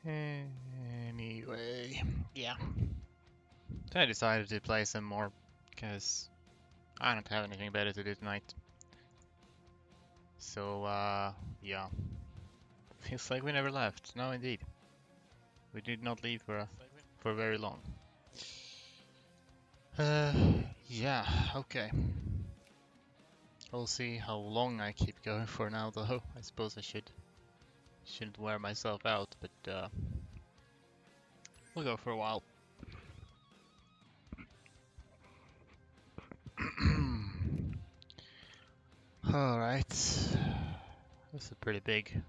Anyway, yeah. So I decided to play some more because I don't have anything better to do tonight. So, yeah. Feels like we never left. No, indeed. We did not leave for very long. Uh, yeah, okay. We'll see how long I keep going for now, though. I suppose I shouldn't wear myself out, but we'll go for a while. Alright. That's a pretty big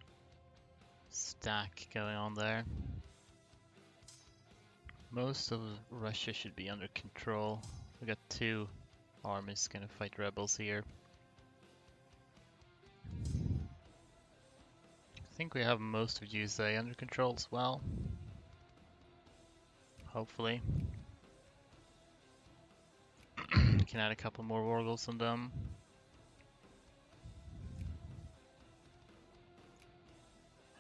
stack going on there. Most of Russia should be under control. We got two armies gonna fight rebels here. I think we have most of USA under control as well. Hopefully. Can add a couple more war goals on them.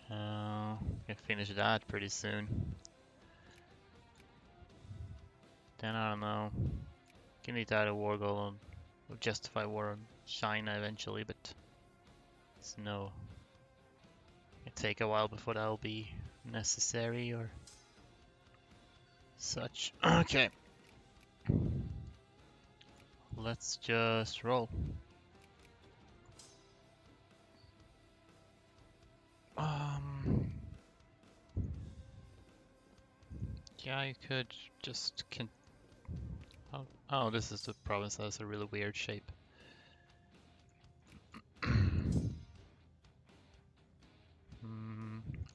Can finish that pretty soon. Then I don't know. Can need to add a war goal on, or justify war on China eventually, but it's no. It'll take a while before that'll be necessary or such. Okay. Let's just roll. Yeah, you could just oh, this is the province that has a really weird shape.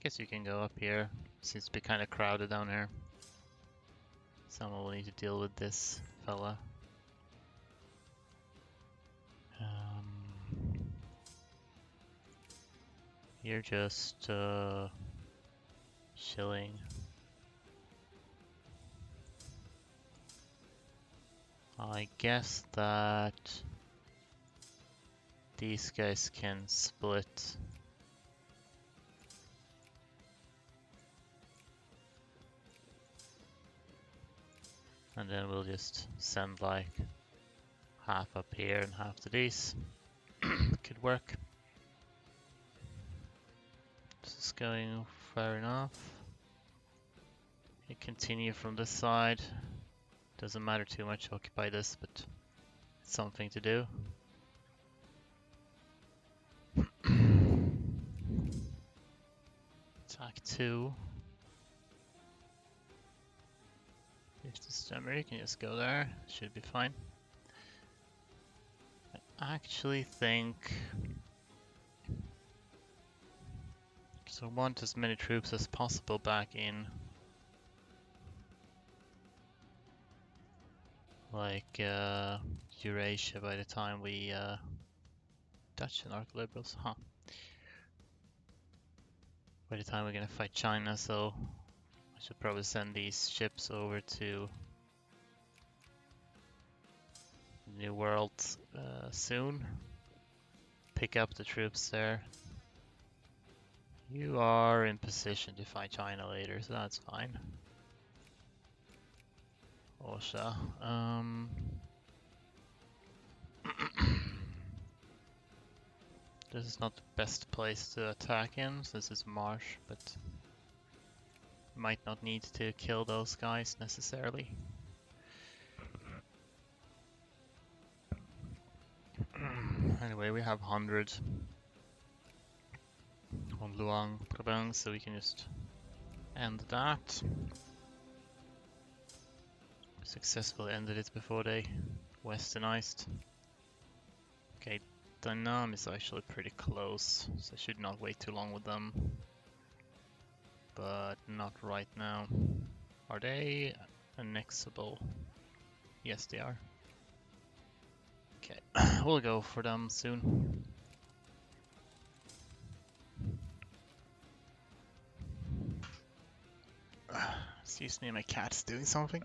Guess you can go up here. Seems to be kind of crowded down here. Someone will need to deal with this fella. You're just chilling. I guess that these guys can split. And then we'll just send like half up here and half to these. Could work. This is going fair enough. You continue from this side. Doesn't matter too much to occupy this, but it's something to do. Attack 2. If the stemmer, you can just go there. Should be fine. I actually think... So I want as many troops as possible back in. Like, Eurasia by the time we, Dutch and arch-liberals, huh. By the time we're gonna fight China, so I should probably send these ships over to New World soon. Pick up the troops there. You are in position to fight China later, so that's fine. Osha. This is not the best place to attack in, since it's marsh, but might not need to kill those guys necessarily. Anyway, we have 100 on Luang Prabang, so we can just end that. Successfully ended it before they westernized. Okay, Danam is actually pretty close, so I should not wait too long with them. But not right now. Are they annexable? Yes, they are. Okay, we'll go for them soon. Excuse me, my cat's doing something.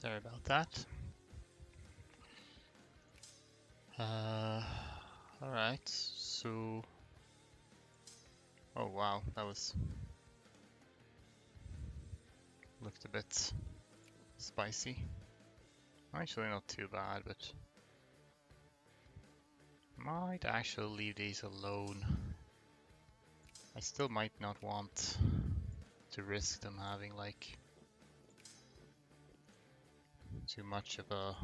Sorry about that. Alright, so... Oh wow, that looked a bit spicy. Actually not too bad, but... Might actually leave these alone. I still might not want to risk them having like too much of a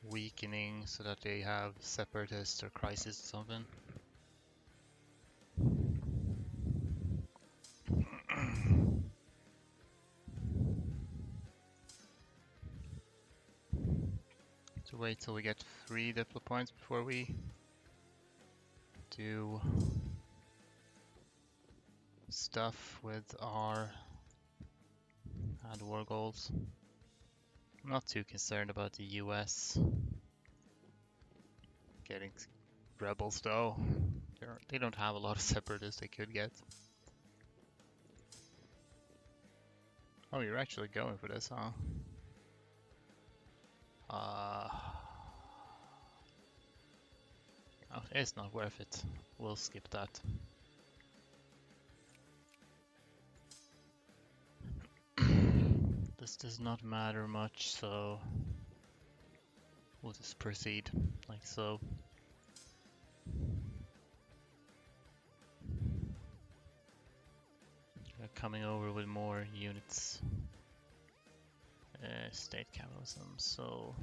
weakening so that they have separatist or crisis or something. To wait till we get 3 diplo points before we do stuff with our ad war goals. I'm not too concerned about the US getting rebels though. They don't have a lot of separatists they could get. Oh, you're actually going for this, huh? Oh, it's not worth it. We'll skip that. This does not matter much, so we'll just proceed like so. They're coming over with more units. State capitalism, so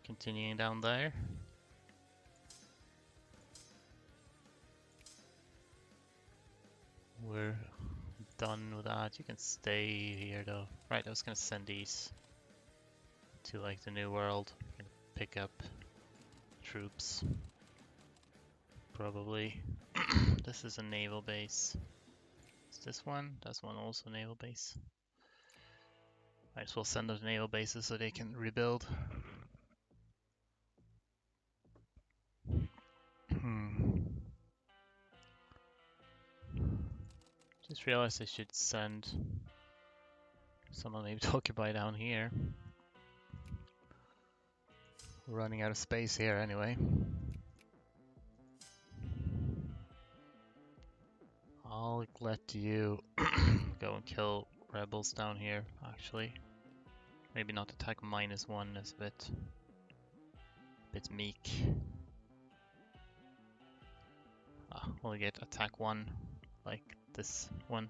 continuing down there. We're done with that. You can stay here though. Right, I was gonna send these to like the New World and pick up troops. Probably. This is a naval base. Is this one? That's one also a naval base. Might as well send them to naval bases so they can rebuild. Just realized I should send someone maybe to occupy down here. We're running out of space here anyway. I'll let you go and kill rebels down here, actually. Maybe not attack -1 is a bit meek. We'll get attack 1, like this one.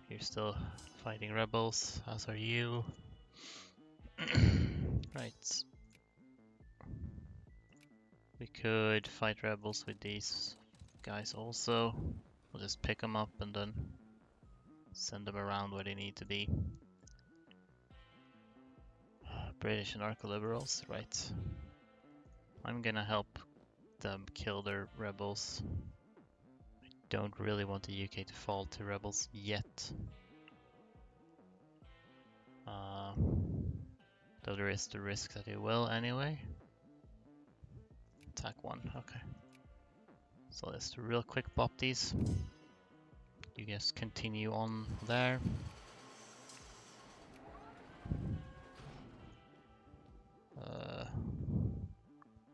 You're still fighting rebels, as are you. Right. We could fight rebels with these guys also. We'll just pick them up and then send them around where they need to be. British anarcho-liberals, right. I'm gonna help them kill their rebels. I don't really want the UK to fall to rebels yet. Though there is the risk that they will anyway. Attack 1, okay. So let's real quick bop these. You guys continue on there.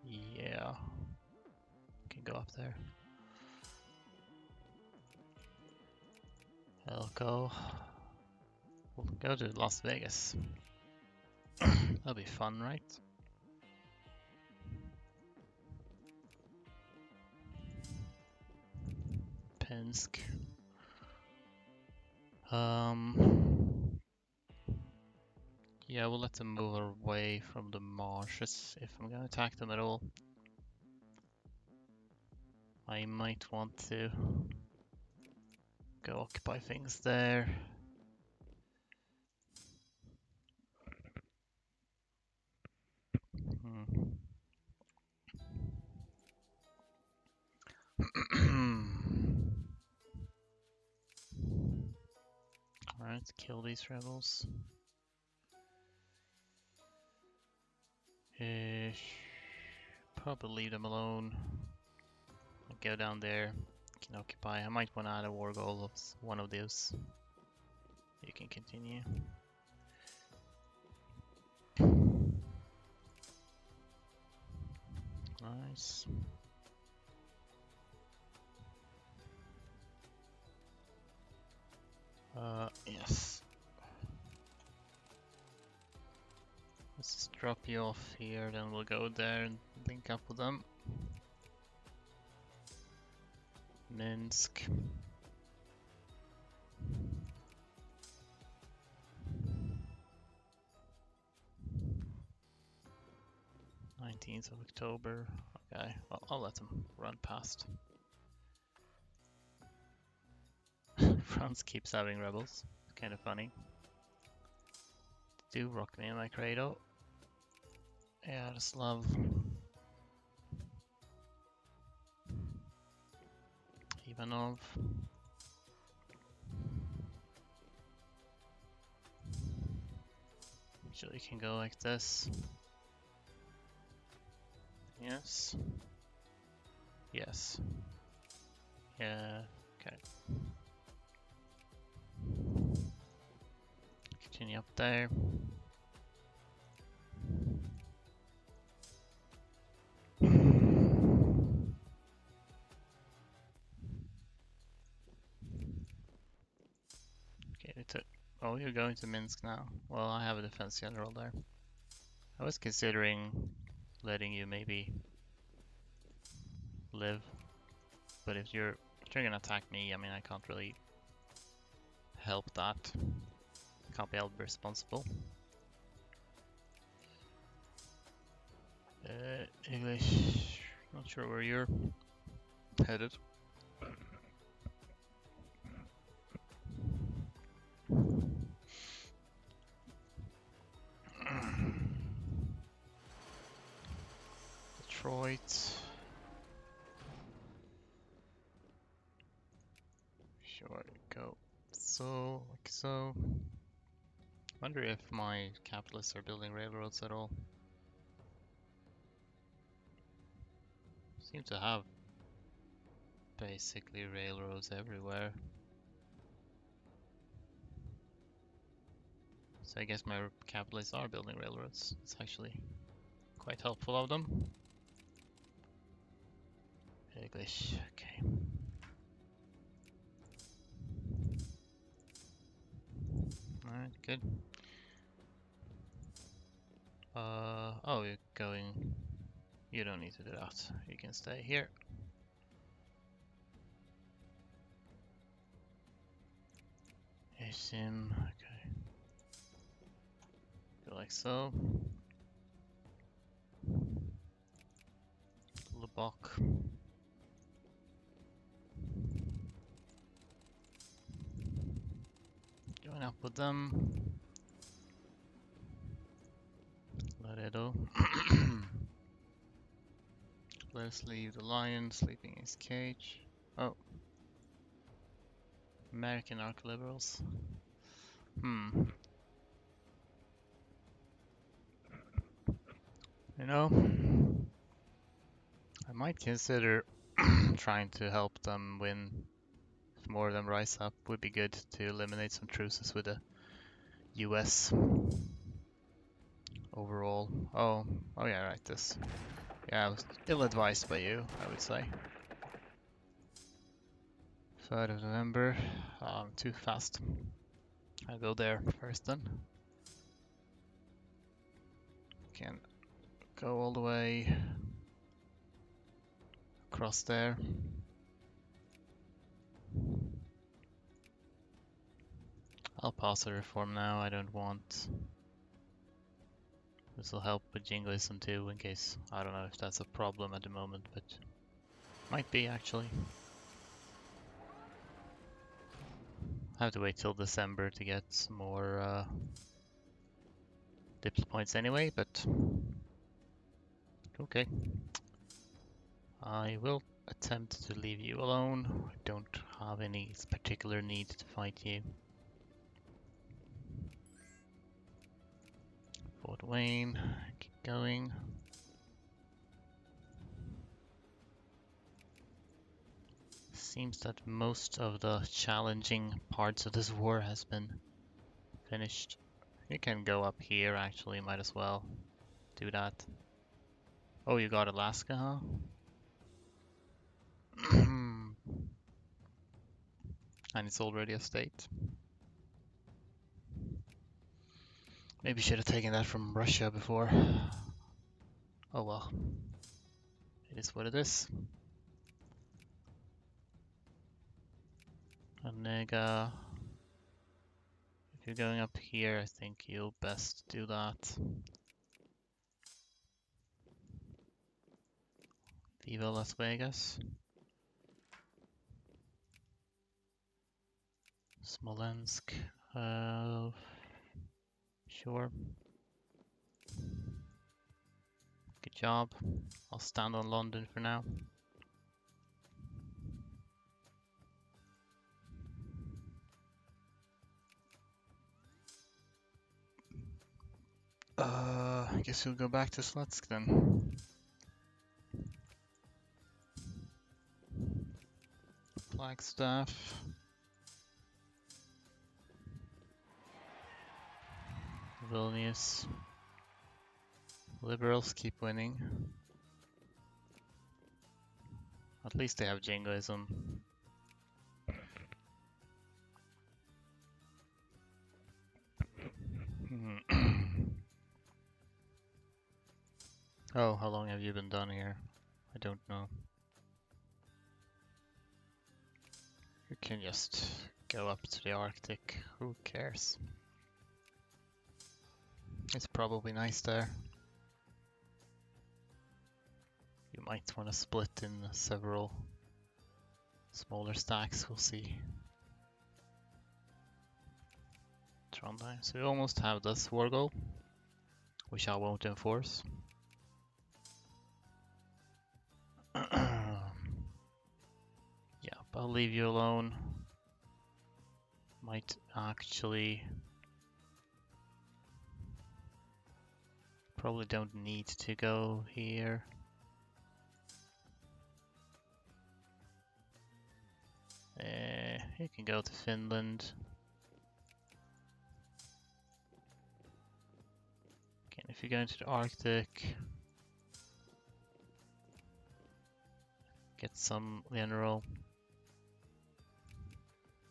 Yeah. Can go up there. I'll go. We'll go to Las Vegas. That'll be fun, right? Pensk. Yeah, we'll let them move away from the marshes if I'm gonna attack them at all. I might want to go occupy things there. Alright, kill these rebels. Probably leave them alone. I'll go down there, can occupy. I might want to add a war goal of one of those. You can continue. Nice. Yes. Let's just drop you off here, then we'll go there and link up with them. Minsk. October 19th. Okay, well, I'll let them run past. France keeps having rebels. It's kind of funny. Do rock me in my cradle. Yeah, just love. Ivanov. Usually can go like this. Yes. Yes. Yeah. Okay. Continue up there. Okay, they took. Oh, you're going to Minsk now. Well, I have a defense general there. I was considering letting you maybe live, but if you're gonna attack me, I mean, I can't really help that. Can't be held responsible. English. Not sure where you're headed. Detroit. Sure, go. So, like so. Wonder if my capitalists are building railroads at all. Seem to have basically railroads everywhere. So I guess my capitalists are building railroads. It's actually quite helpful of them. English, okay. Alright, good. Oh, you're going. You don't need to do that. You can stay here. Asim, okay. Go like so. Lubok. Join up with them. Laredo. Let us leave the lion sleeping in his cage. Oh. American arch-liberals. You know, I might consider trying to help them win. If more of them rise up, would be good to eliminate some truces with the US overall. Oh yeah, right, this. Yeah, I was ill-advised by you, I would say. 3rd of November, too fast. I'll go there first then. Can go all the way across there. I'll pass a reform now, I don't want. This will help with jingoism too, in case, I don't know if that's a problem at the moment, but might be actually. I have to wait till December to get some more dips points anyway, but okay. I will attempt to leave you alone. I don't have any particular need to fight you. Fort Wayne, keep going. Seems that most of the challenging parts of this war has been finished. You can go up here actually, might as well do that. Oh, you got Alaska, huh? And it's already a state. Maybe should have taken that from Russia before. Oh well. It is what it is. Onega. If you're going up here, I think you'll best do that. Viva Las Vegas. Smolensk. Sure. Good job. I'll stand on London for now. I guess we'll go back to Slutsk then. Flagstaff. Vilnius. Liberals keep winning. At least they have jingoism. Oh, how long have you been down here? I don't know. You can just go up to the Arctic. Who cares? It's probably nice there. You might want to split in several smaller stacks, we'll see. Trondheim. So we almost have this war goal, which I won't enforce. Yeah, but I'll leave you alone. Might actually... Probably don't need to go here. You can go to Finland. Okay, if you're going to the Arctic, get some general.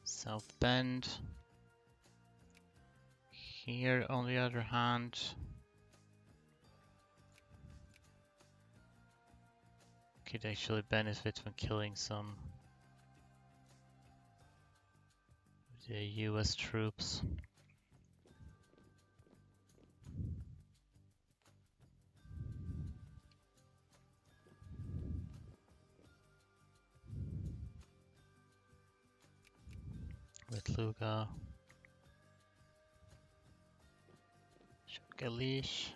South Bend. Here, on the other hand, could actually benefit from killing some of the US troops. With Luga. Galish.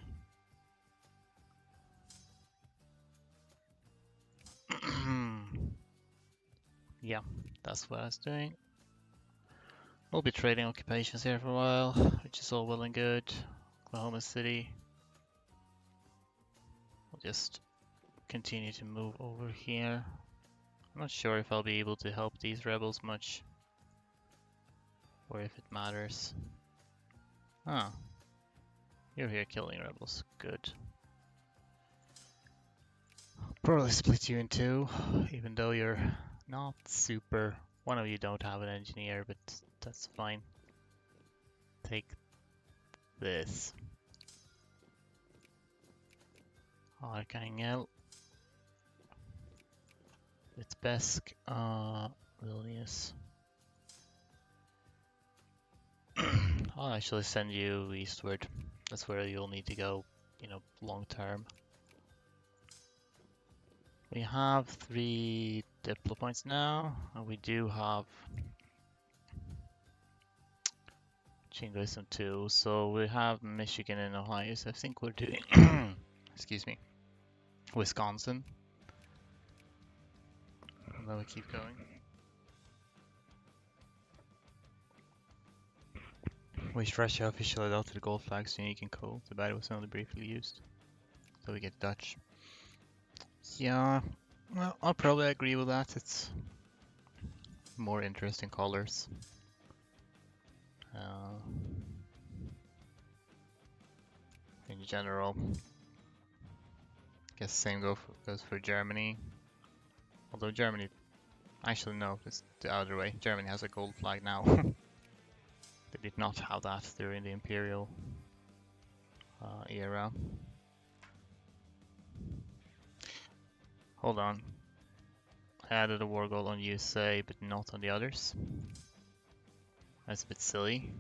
Yeah, that's what I was doing. We'll be trading occupations here for a while, which is all well and good. Oklahoma City. We'll just continue to move over here. I'm not sure if I'll be able to help these rebels much, or if it matters. Ah, you're here killing rebels. Good. Probably split you in two, even though you're not super. One of you don't have an engineer, but that's fine. Take this. Archangel. It's Besk. Vilnius. I'll actually send you eastward. That's where you'll need to go, long term. We have 3 diplo points now, and we do have Jingoism too. So we have Michigan and Ohio, so I think we're doing, excuse me, Wisconsin. And then we keep going. Which Russia officially adopted the gold flags unique and cool. The battle was only briefly used. So we get Dutch. Yeah, well, I'll probably agree with that. It's more interesting colors. general. Guess same goes for Germany. Although Germany, actually no, it's the other way. Germany has a gold flag now. They did not have that during the Imperial era. Hold on. I added a war goal on USA, but not on the others. That's a bit silly.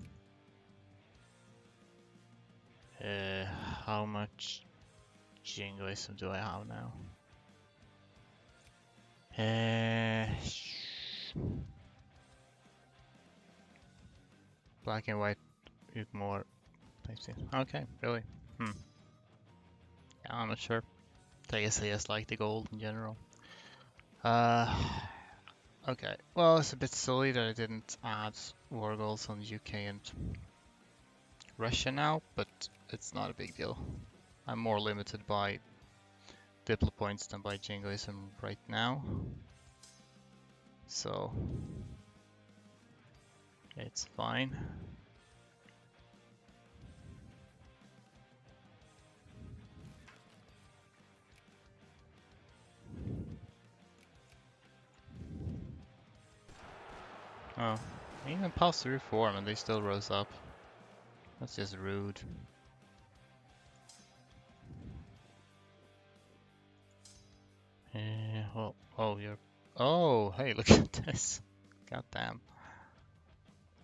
How much jingoism do I have now? Black and white, more. Okay, really? Yeah, I'm not sure. I guess I just like the gold in general. Okay. Well, it's a bit silly that I didn't add war goals on UK and Russia now, but it's not a big deal. I'm more limited by diplo points than by jingoism right now. So it's fine. Oh, I even passed the reform and they still rose up. That's just rude. Well, oh, you're... Oh, hey, look at this. God damn.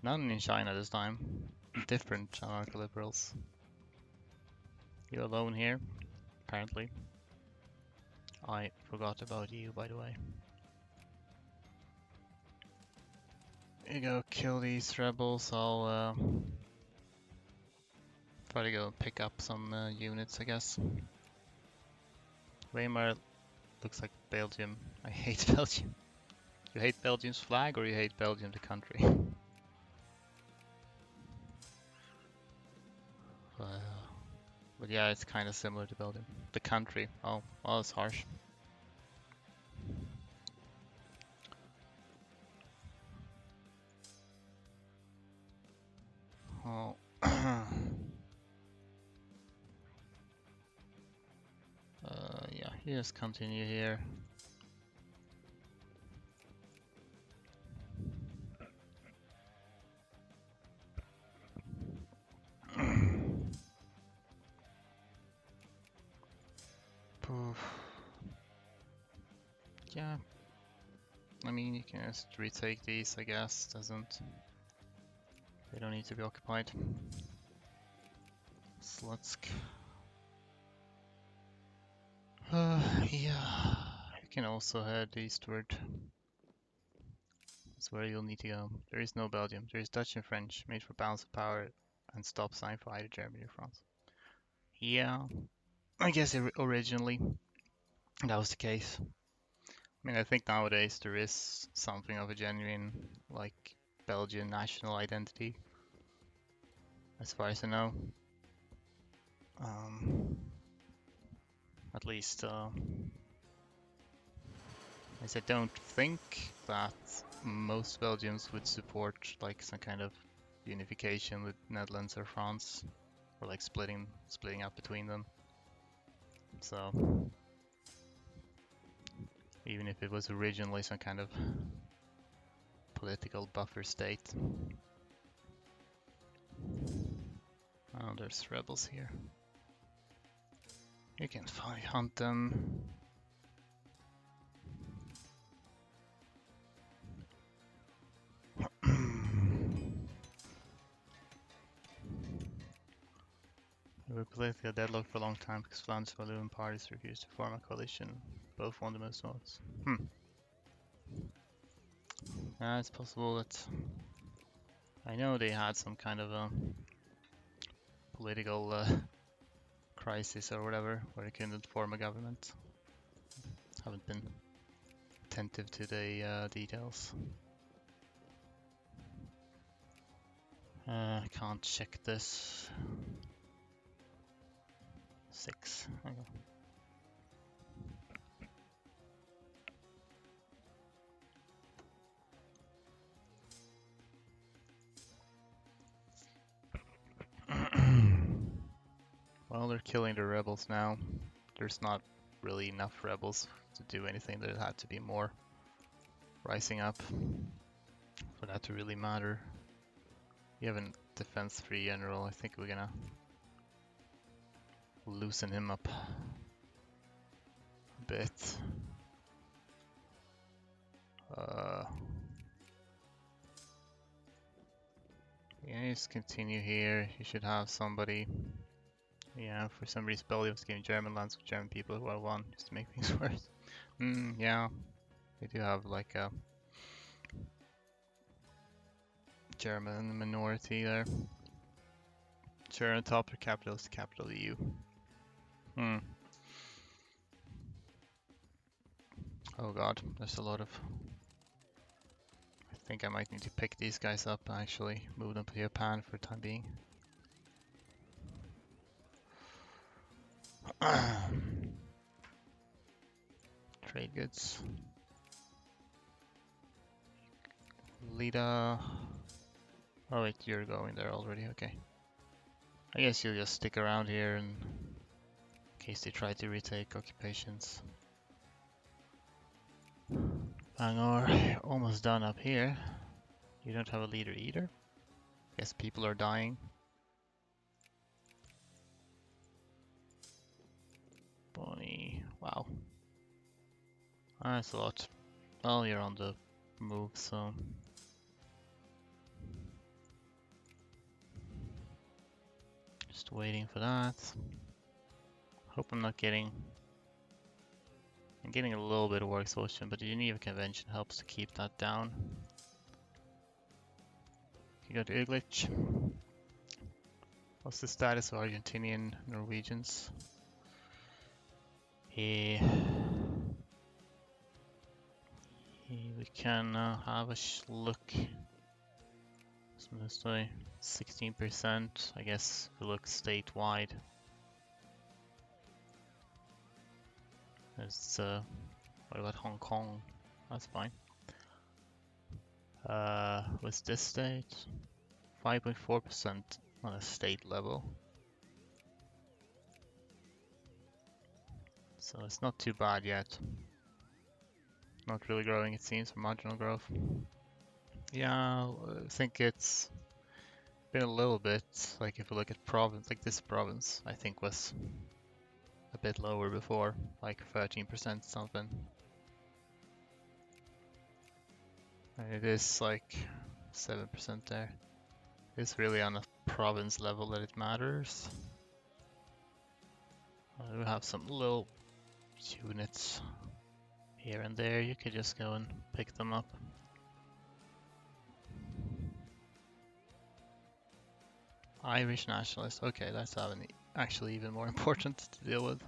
None in China this time. Different anarcho-liberals. You alone here, apparently. I forgot about you, by the way. You go kill these rebels. I'll try to go pick up some units, I guess. Weimar looks like Belgium. I hate Belgium. You hate Belgium's flag or you hate Belgium the country? But yeah, it's kind of similar to Belgium. The country. Oh, well, it's harsh. Oh. Yeah, you just continue here. Poof. Yeah. I mean, you can just retake these, I guess. They don't need to be occupied. Slutsk. Yeah. You can also head eastward. That's where you'll need to go. There is no Belgium. There is Dutch and French, made for balance of power and stop sign for either Germany or France. Yeah. I guess originally that was the case. I mean, I think nowadays there is something of a genuine, like, Belgian national identity, as far as I know. At least, as I don't think that most Belgians would support, like, some kind of unification with Netherlands or France, or like splitting up between them. So even if it was originally some kind of political buffer state. Oh, there's rebels here. You can hunt them. We were politically deadlocked for a long time because Flanders and Walloon parties refused to form a coalition. Both won the most votes. Yeah, it's possible that... I know they had some kind of a political crisis or whatever, where they couldn't form a government. Haven't been attentive to the details. I can't check this. 6. Okay. Well, they're killing the rebels now. There's not really enough rebels to do anything. There had to be more rising up for that to really matter. You have a defense 3 general. I think we're gonna loosen him up a bit. Yeah, just continue here. You should have somebody. Yeah, for some reason Belgium was giving German lands with German people who are won, just to make things worse. Yeah, they do have like a German minority there. Sure, on top, their capital is the capital EU. Oh god, there's a lot of... I think I might need to pick these guys up and actually move them to Japan for the time being. Trade goods. Lita... Oh wait, you're going there already, okay. I guess you'll just stick around here in case they try to retake occupations. Bangor, almost done up here. You don't have a leader either. Guess people are dying. Bonnie, wow. That's a lot. Well, you're on the move, so... Just waiting for that. Hope I'm not getting... I'm getting a little bit of war exhaustion, but the Geneva Convention helps to keep that down. You go to Iglich. What's the status of Argentinian Norwegians? We can have a look. This way, 16%. I guess we look statewide. There's what about Hong Kong? That's fine. What's this state? 5.4% on a state level. So it's not too bad yet. Not really growing, it seems, for marginal growth. Yeah, I think it's been a little bit, like if we look at province, like this province, I think was a bit lower before, like 13% something. And it is like 7% there. It's really on a province level that it matters. We have some little units here and there, you could just go and pick them up. Irish nationalist, okay, that's actually even more important to deal with.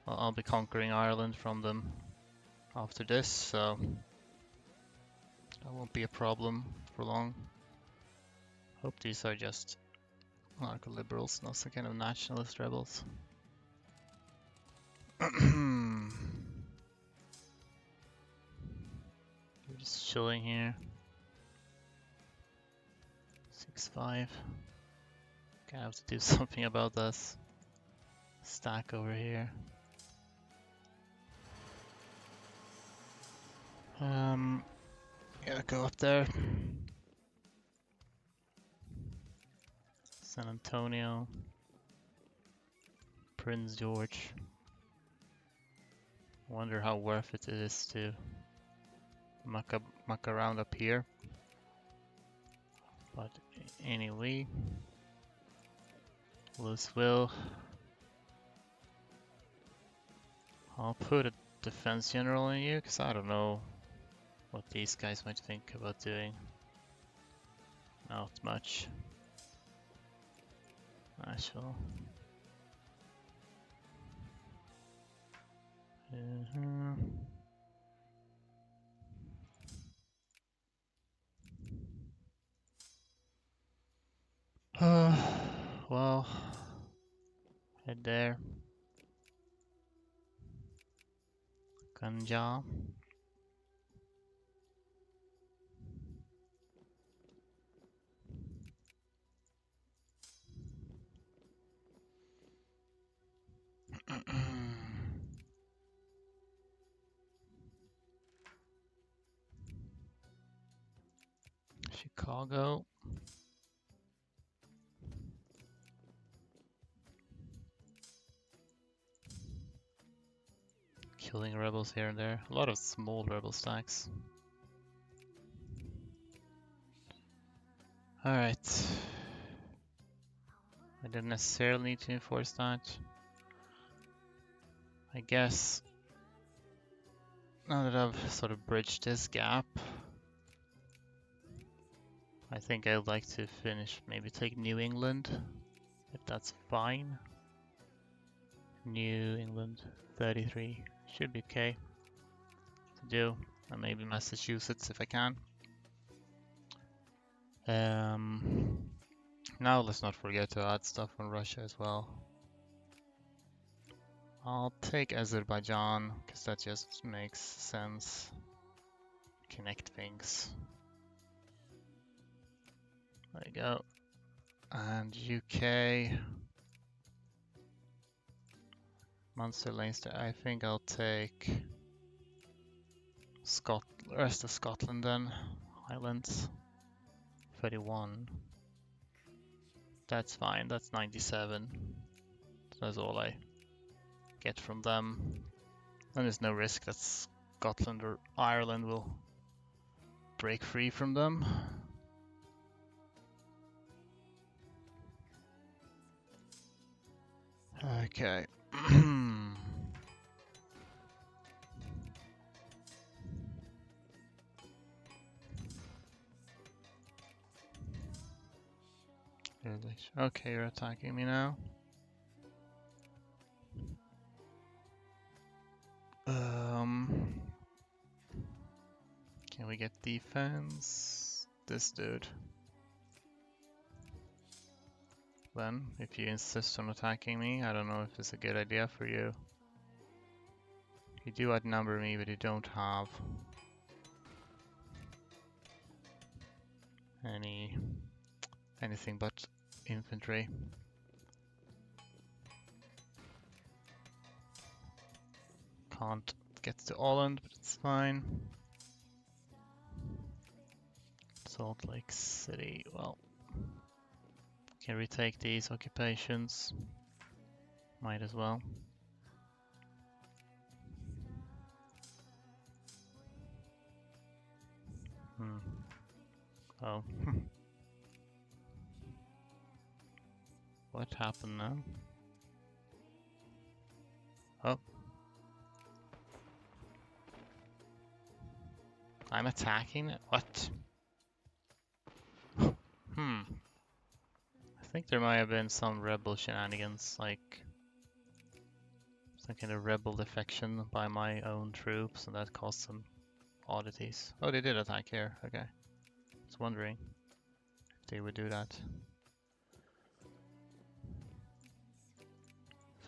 Well, I'll be conquering Ireland from them after this, so that won't be a problem for long. Hope these are just anarcho-liberals, not some kind of nationalist rebels. We're just chilling here. 6-5. Gonna have to do something about this stack over here. Gotta go up there. San Antonio. Prince George. Wonder how worth it is to muck around up here. But anyway, Louisville. I'll put a defense general in you because I don't know what these guys might think about doing. Not much. Nashville. Well, head there. Ganja. Chicago. Killing rebels here and there. A lot of small rebel stacks. Alright. I didn't necessarily need to enforce that. I guess now that I've sort of bridged this gap, I think I'd like to finish, maybe take New England, if that's fine. New England, 33, should be okay to do, and maybe Massachusetts if I can. Now let's not forget to add stuff on Russia as well. I'll take Azerbaijan, because that just makes sense. Connect things. There you go. And UK. Munster, Leinster. I think I'll take rest of Scotland then. Highlands. 31. That's fine. That's 97. That's all I get from them. And there's no risk that Scotland or Ireland will break free from them. Okay. Okay, you're attacking me now. Can we get defense? This dude. Then, if you insist on attacking me, I don't know if it's a good idea for you. You do outnumber me, but you don't have anything but infantry. Can't get to Holland, but it's fine. Salt Lake City, well, can retake these occupations. Might as well. Oh. What happened now? Oh. I'm attacking it? What? I think there might have been some rebel shenanigans, like some kind of rebel defection by my own troops, and that caused some oddities. Oh, they did attack here. Okay. I was wondering if they would do that.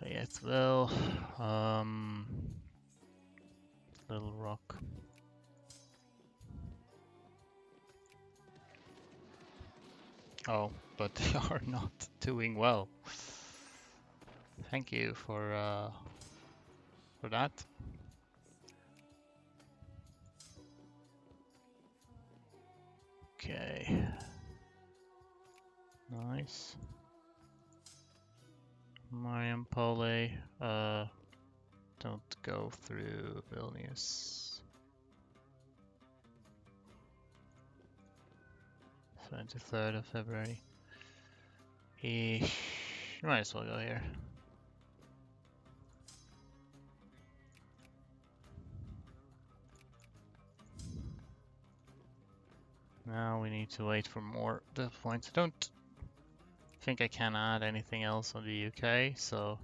Fayetteville, Little Rock. Oh, but they are not doing well. Thank you for that. Okay. Nice. Mayen, Pole, don't go through Vilnius. 23rd of February. Might as well go here. Now we need to wait for more death points. I don't think I can add anything else on the UK, so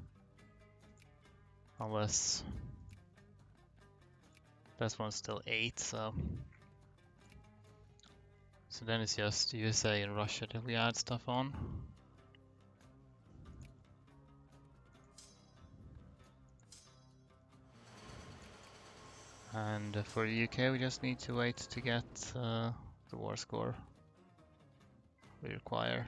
unless this one's still 8, so then it's just USA and Russia that we add stuff on. And for the UK we just need to wait to get the war score we require.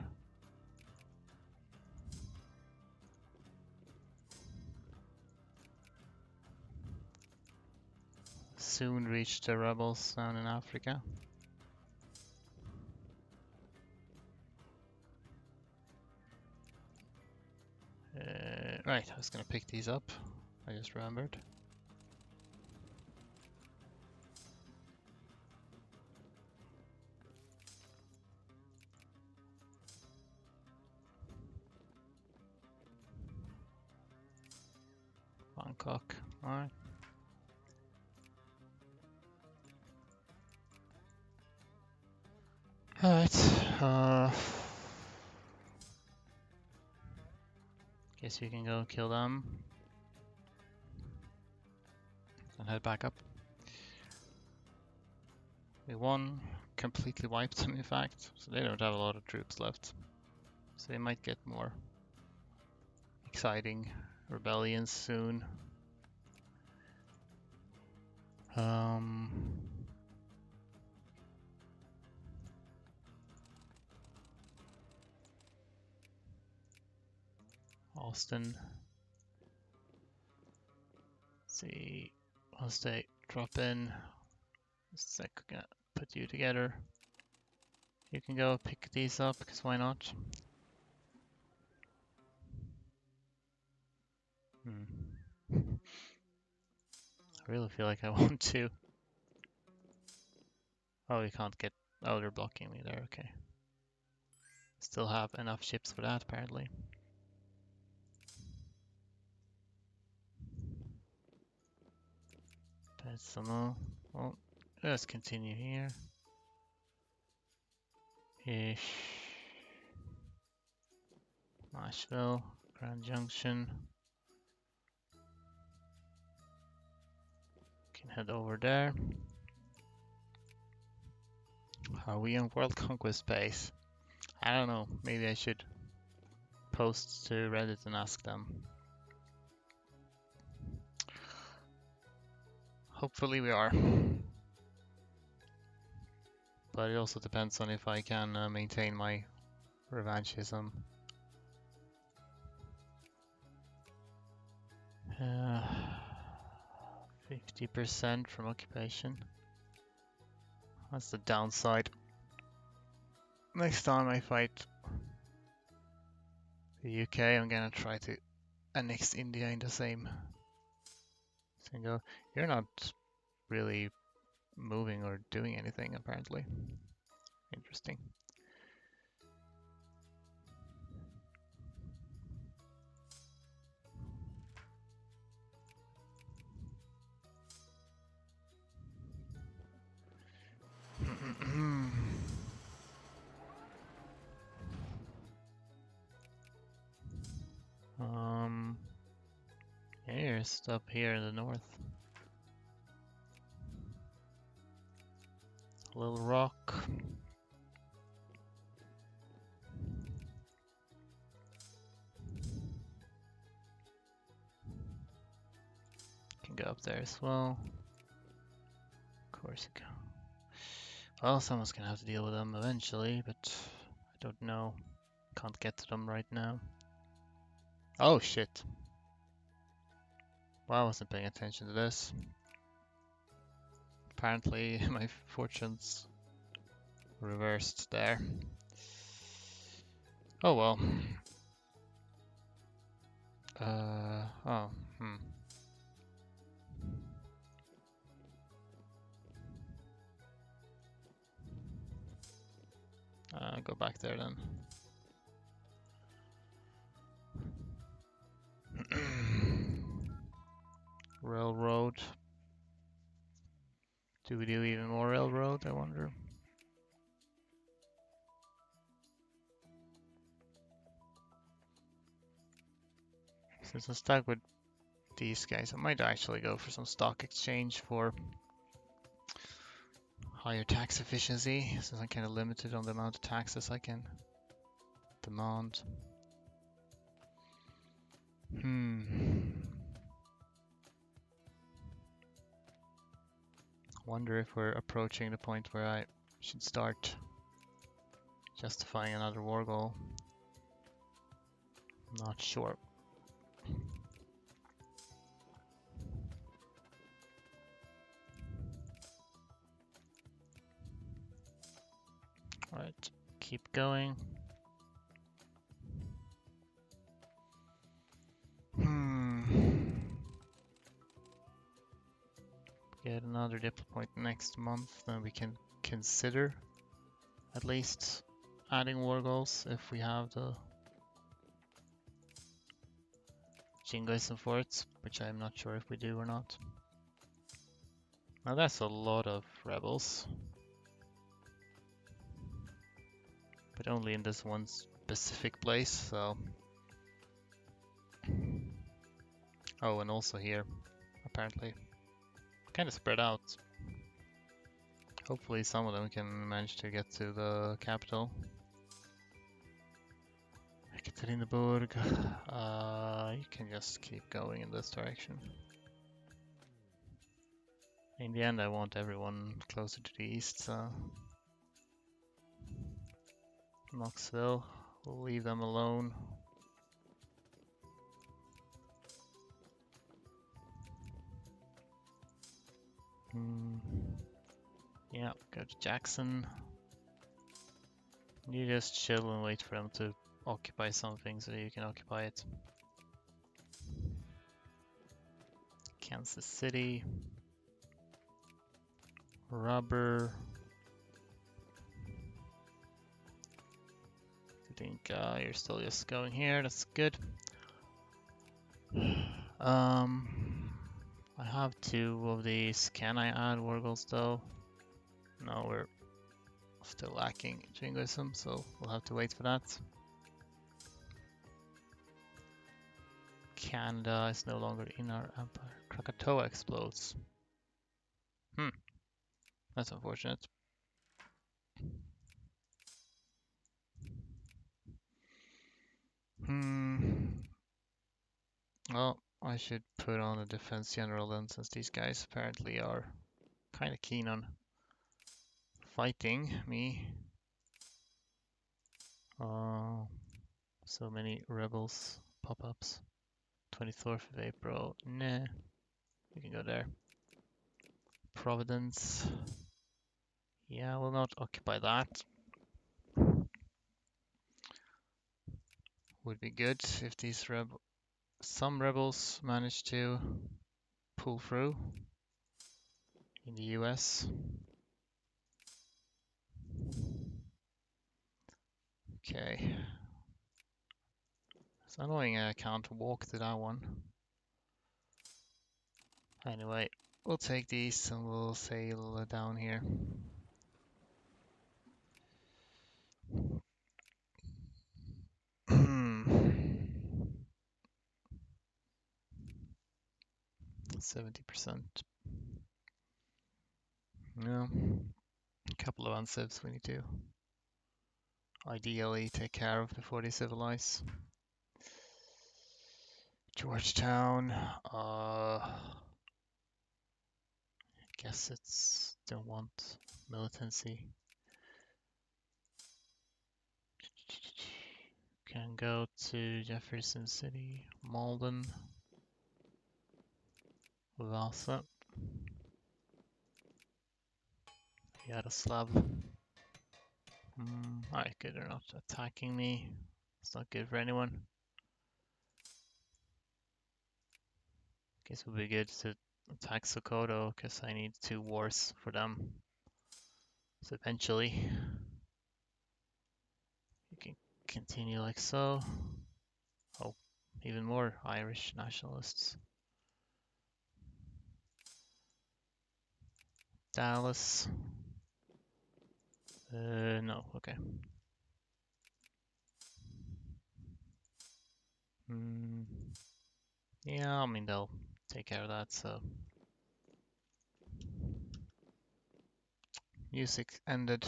soon reach the rebels down in Africa. Right, I was gonna pick these up. I just remembered. Bangkok, alright. Alright, guess we can go kill them and head back up. We won, completely wiped them in fact, so they don't have a lot of troops left. So they might get more exciting rebellions soon. Austin. Let's see, once they drop in, just like gonna put you together. You can go pick these up, because why not? I really feel like I want to. Oh, we can't get... Oh, they're blocking me there, okay. Still have enough ships for that, apparently. Personal. Well, let's continue here. Ish. Nashville, Grand Junction. Can head over there. Are we on World Conquest base? I don't know. Maybe I should post to Reddit and ask them. Hopefully we are. But it also depends on if I can maintain my revanchism. 50% from occupation. That's the downside. Next time I fight the UK, I'm gonna try to annex India in the same single. You're not really moving or doing anything, apparently. Interesting. Here's stuff here in the north. Little Rock. Can go up there as well. Of course you can. Well, someone's gonna have to deal with them eventually, but I don't know. Can't get to them right now. Oh shit. Well, I wasn't paying attention to this. Apparently my fortunes reversed there. Oh well. Go back there then. Railroad. Do we do even more railroad, I wonder? Since I'm stuck with these guys, I might actually go for some stock exchange for higher tax efficiency, since I'm kind of limited on the amount of taxes I can demand. Wonder if we're approaching the point where I should start justifying another war goal. I'm not sure. Alright, keep going. Get another diplo point next month, then we can consider at least adding war goals if we have the Jingoism forts, which I'm not sure if we do or not. Now that's a lot of rebels, but only in this one specific place, so... Oh, and also here, apparently. Kind of spread out. Hopefully some of them can manage to get to the capital. Ekaterinburg. You can just keep going in this direction. In the end, I want everyone closer to the east, so... Knoxville, we'll leave them alone. Yeah, go to Jackson. You just chill and wait for them to occupy something so you can occupy it. Kansas City. Rubber. I think you're still just going here, that's good. I have 2 of these. Can I add Wargles though? No, we're still lacking Jingoism, so we'll have to wait for that. Canada is no longer in our empire. Krakatoa explodes. That's unfortunate. Well, I should put on a defense general then, since these guys apparently are kind of keen on fighting me. So many rebels pop-ups. 24th of April. Nah, we can go there. Providence. Yeah, we'll not occupy that. Would be good if these some rebels manage to pull through in the US. Okay. It's annoying I can't walk to that one. Anyway, we'll take these and we'll sail down here. Hmm. 70%. Yeah. A couple of uncivs we need to ideally take care of before they civilize. Georgetown. Guess it's don't want militancy. Can go to Jefferson City, Malden, Vasa, Yaroslav. Alright, good, they're not attacking me. It's not good for anyone. Guess it would be good to attack Sokoto, because I need 2 wars for them. So eventually, you can continue like so. Oh, even more Irish nationalists. Dallas. No, okay. Yeah, I mean, they'll take care of that, so. Music ended.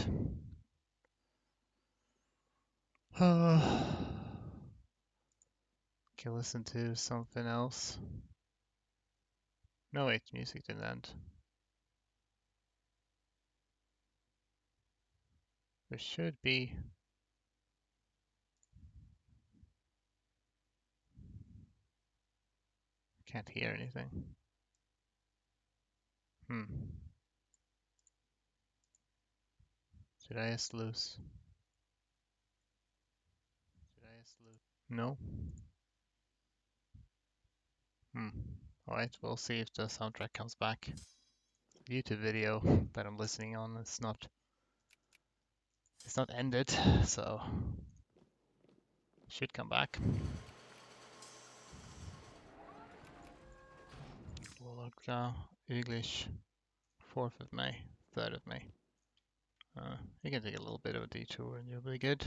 Can listen to something else. No, wait, music didn't end. There should be. Can't hear anything. Did I just lose? No? Alright, we'll see if the soundtrack comes back. YouTube video that I'm listening on is it's not ended, so should come back. Volga, English, 4th of May, 3rd of May. You can take a little bit of a detour and you'll be good.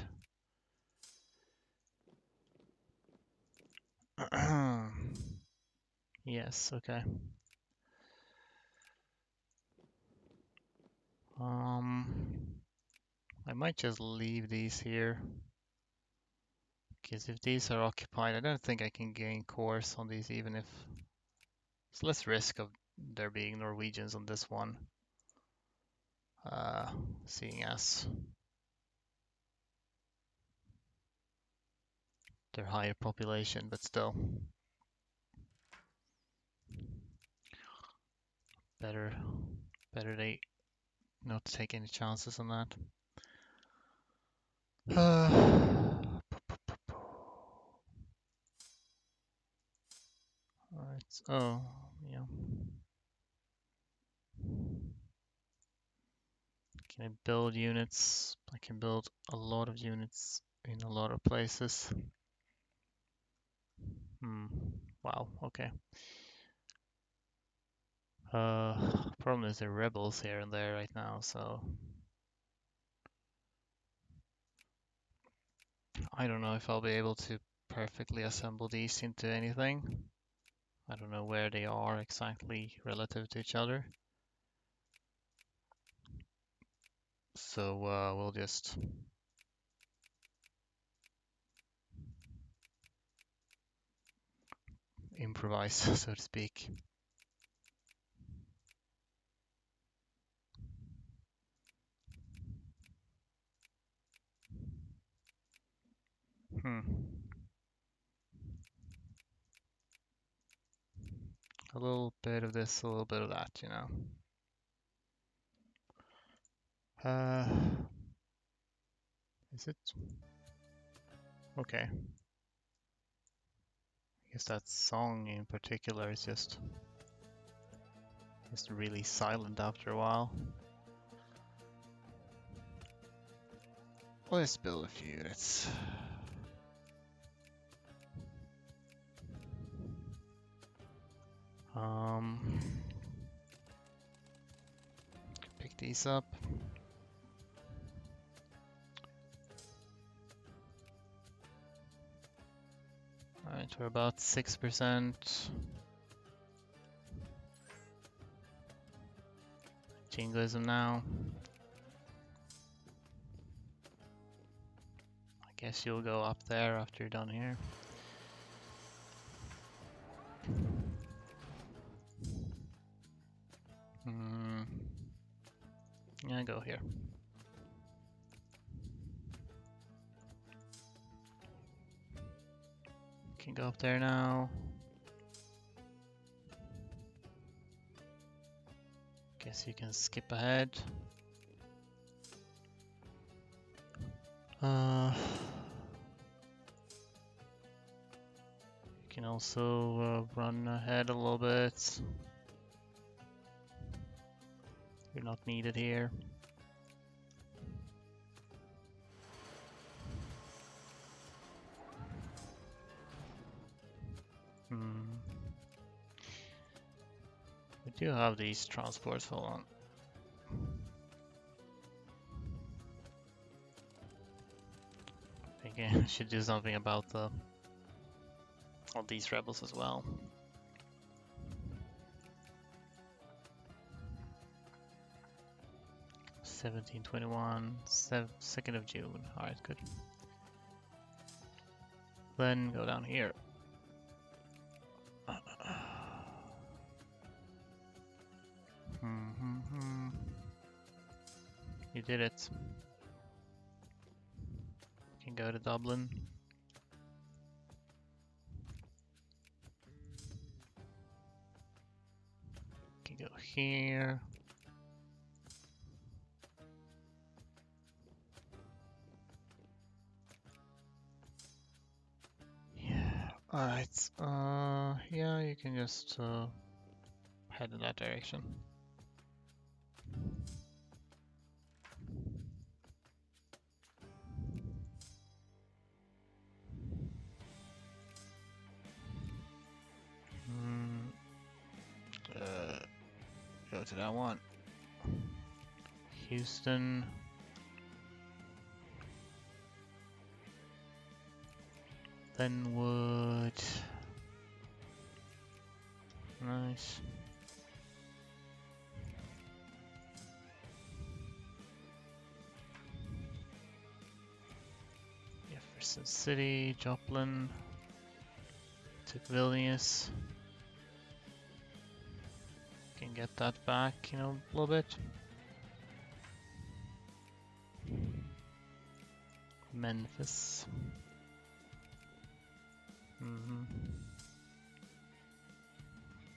Yes, okay. I might just leave these here. Because if these are occupied, I don't think I can gain course on these, even if it's less risk of there being Norwegians on this one. Seeing as they're higher population, but still. Better they not take any chances on that. Alright, oh, yeah. Can I build units? I can build a lot of units in a lot of places. Wow, okay. Problem is there are rebels here and there right now, so I don't know if I'll be able to perfectly assemble these into anything. I don't know where they are exactly relative to each other. So we'll just improvise, so to speak. A little bit of this, a little bit of that, you know. Is it? Okay. I guess that song in particular is just really silent after a while. Let's build a few units. Pick these up. Alright, we're about 6%. Jingoism now. I guess you'll go up there after you're done here. Yeah, go here. Can go up there now. Guess you can skip ahead. You can also run ahead a little bit. You're not needed here. We do have these transports, hold on. Again, I should do something about all these rebels as well. 1721, 2nd of June. Alright, good. Then go down here. You did it. You can go to Dublin. You can go here. conquests. Yeah, you can just head in that direction. Go to that one. Houston. Linwood. Nice. Jefferson City, Joplin. Took Vilnius. Can get that back, you know, a little bit. Memphis.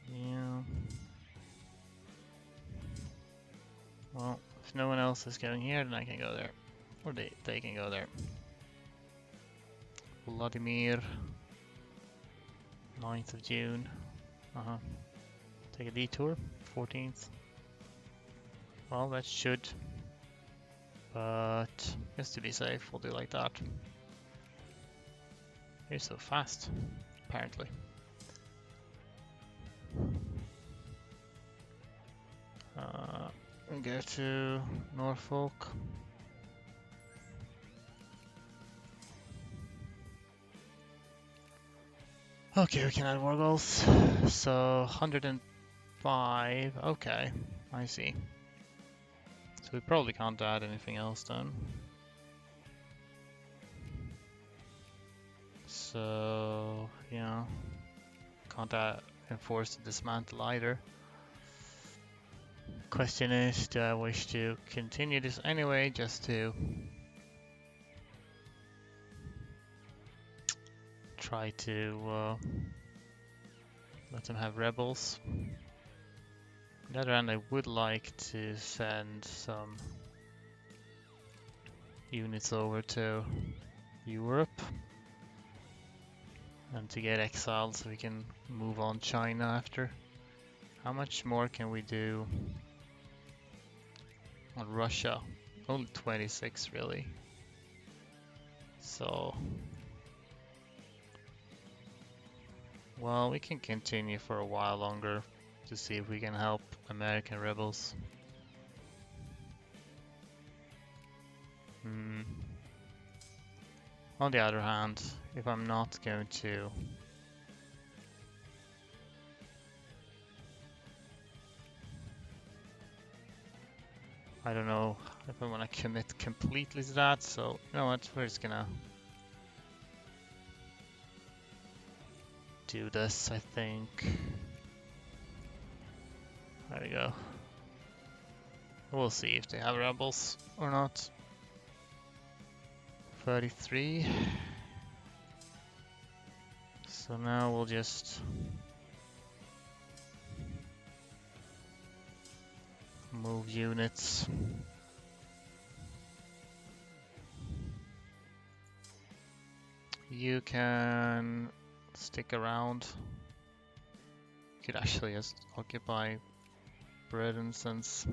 Yeah. Well, if no one else is going here, then I can go there. Or they can go there. Vladimir. 9th of June. Take a detour. 14th. Well, that should. But just to be safe, we'll do like that. You're so fast, apparently. Go to Norfolk. Okay, we can add war goals. So 105. Okay, I see. So we probably can't add anything else then. So yeah, can't enforce the dismantle either. Question is, do I wish to continue this anyway, just to try to let them have rebels? On the other hand, I would like to send some units over to Europe and to get exiled so we can move on China after. How much more can we do on Russia? Only 26 really. So, well, we can continue for a while longer to see if we can help American rebels. On the other hand, if I'm not going to I don't know if I want to commit completely to that, so you know what, we're just gonna do this, I think. There we go. We'll see if they have rebels or not. 33. So now we'll just move units. You can stick around. You could actually just occupy Britain, since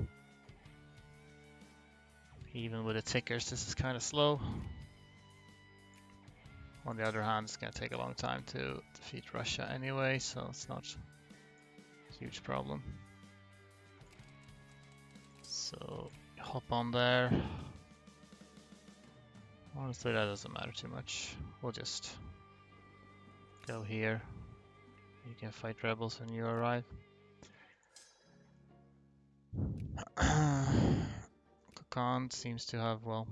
even with the tickers this is kind of slow. On the other hand, it's going to take a long time to defeat Russia anyway, so it's not a huge problem. So hop on there. Honestly, that doesn't matter too much. We'll just go here. You can fight rebels when you arrive. Khan seems to have, well,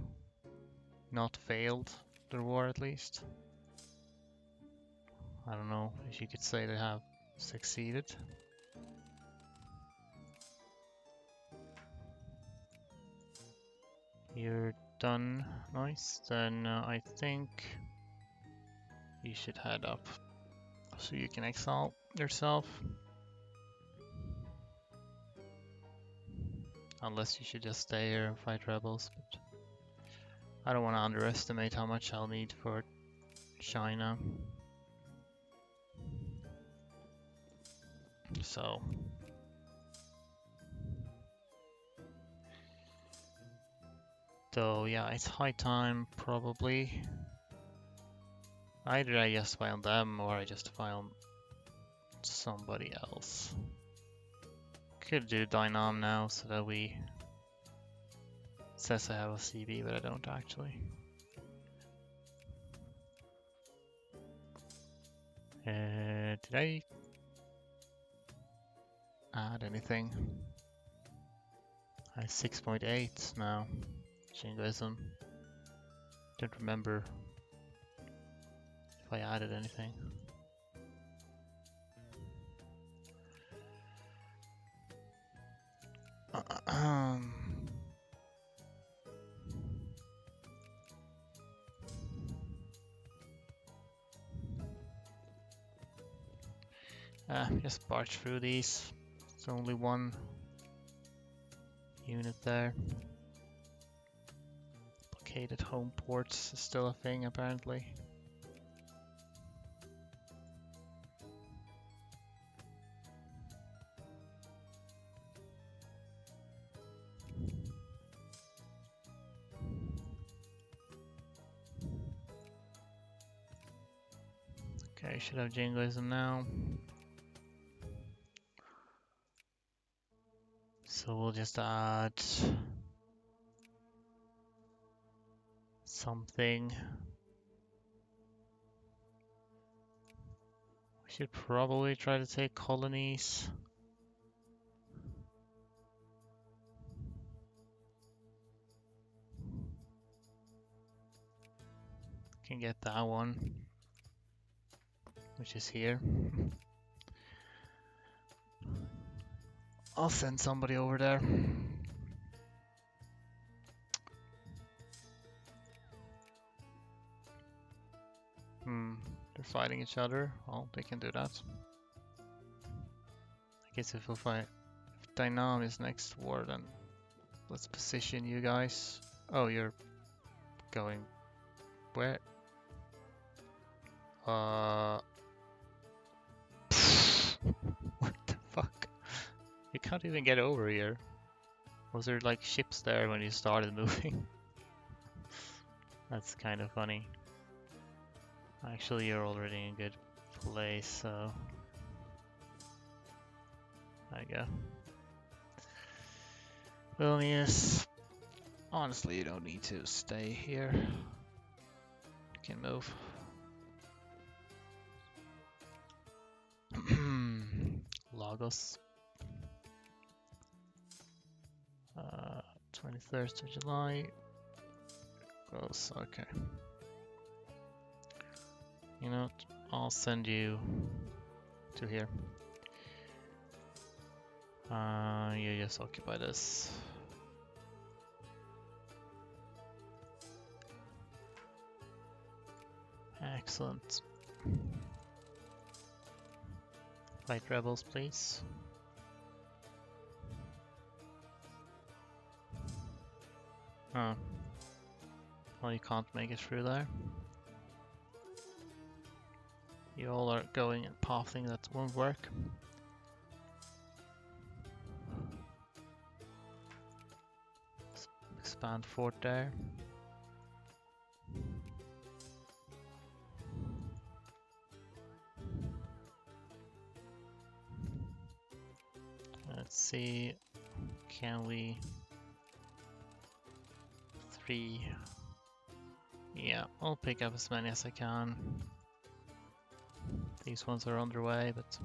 not failed their war at least. I don't know if you could say they have succeeded. You're done. Nice. Then I think you should head up so you can exile yourself. Unless you should just stay here and fight rebels, but I don't want to underestimate how much I'll need for China. So yeah, it's high time probably. Either I just found them or I just found somebody else. Could do Dynam now so that we... It says I have a CB, but I don't actually. Did I add anything? I have 6.8 now. Jingoism. Don't remember if I added anything. Just barge through these. It's only one unit there. Blockaded home ports is still a thing apparently. Okay, should have Jingoism now. So we'll just add something. We should probably try to take colonies. Can get that one, which is here. I'll send somebody over there. They're fighting each other. Well, they can do that. I guess if we'll fight, if Dynam is next war, then let's position you guys. Oh, you're going where? What the fuck? You can't even get over here. Was there like ships there when you started moving? That's kind of funny. Actually, you're already in a good place, so... There you go. Vilnius. Honestly, you don't need to stay here. You can move. Lagos. 21st of July. Gross, okay. You know what? I'll send you to here. You just occupy this. Excellent. Fight rebels, please. Oh. Well, you can't make it through there. You all are going and pathing that won't work. Expand fort there. Let's see, can we... 3... Yeah, I'll pick up as many as I can. These ones are underway, but...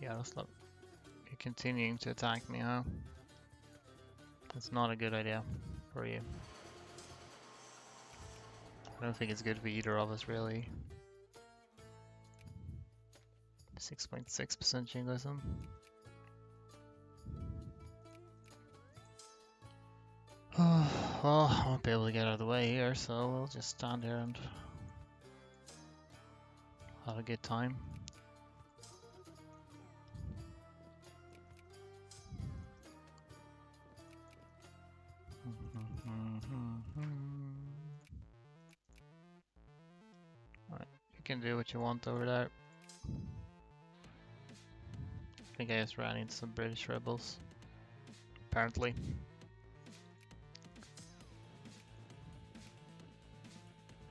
Yeah, that's not... You're continuing to attack me, huh? That's not a good idea for you. I don't think it's good for either of us, really. 6.6% jingoism. Well, I won't be able to get out of the way here, so we'll just stand here and have a good time. can do what you want over there. I think I just ran into some British rebels. Apparently.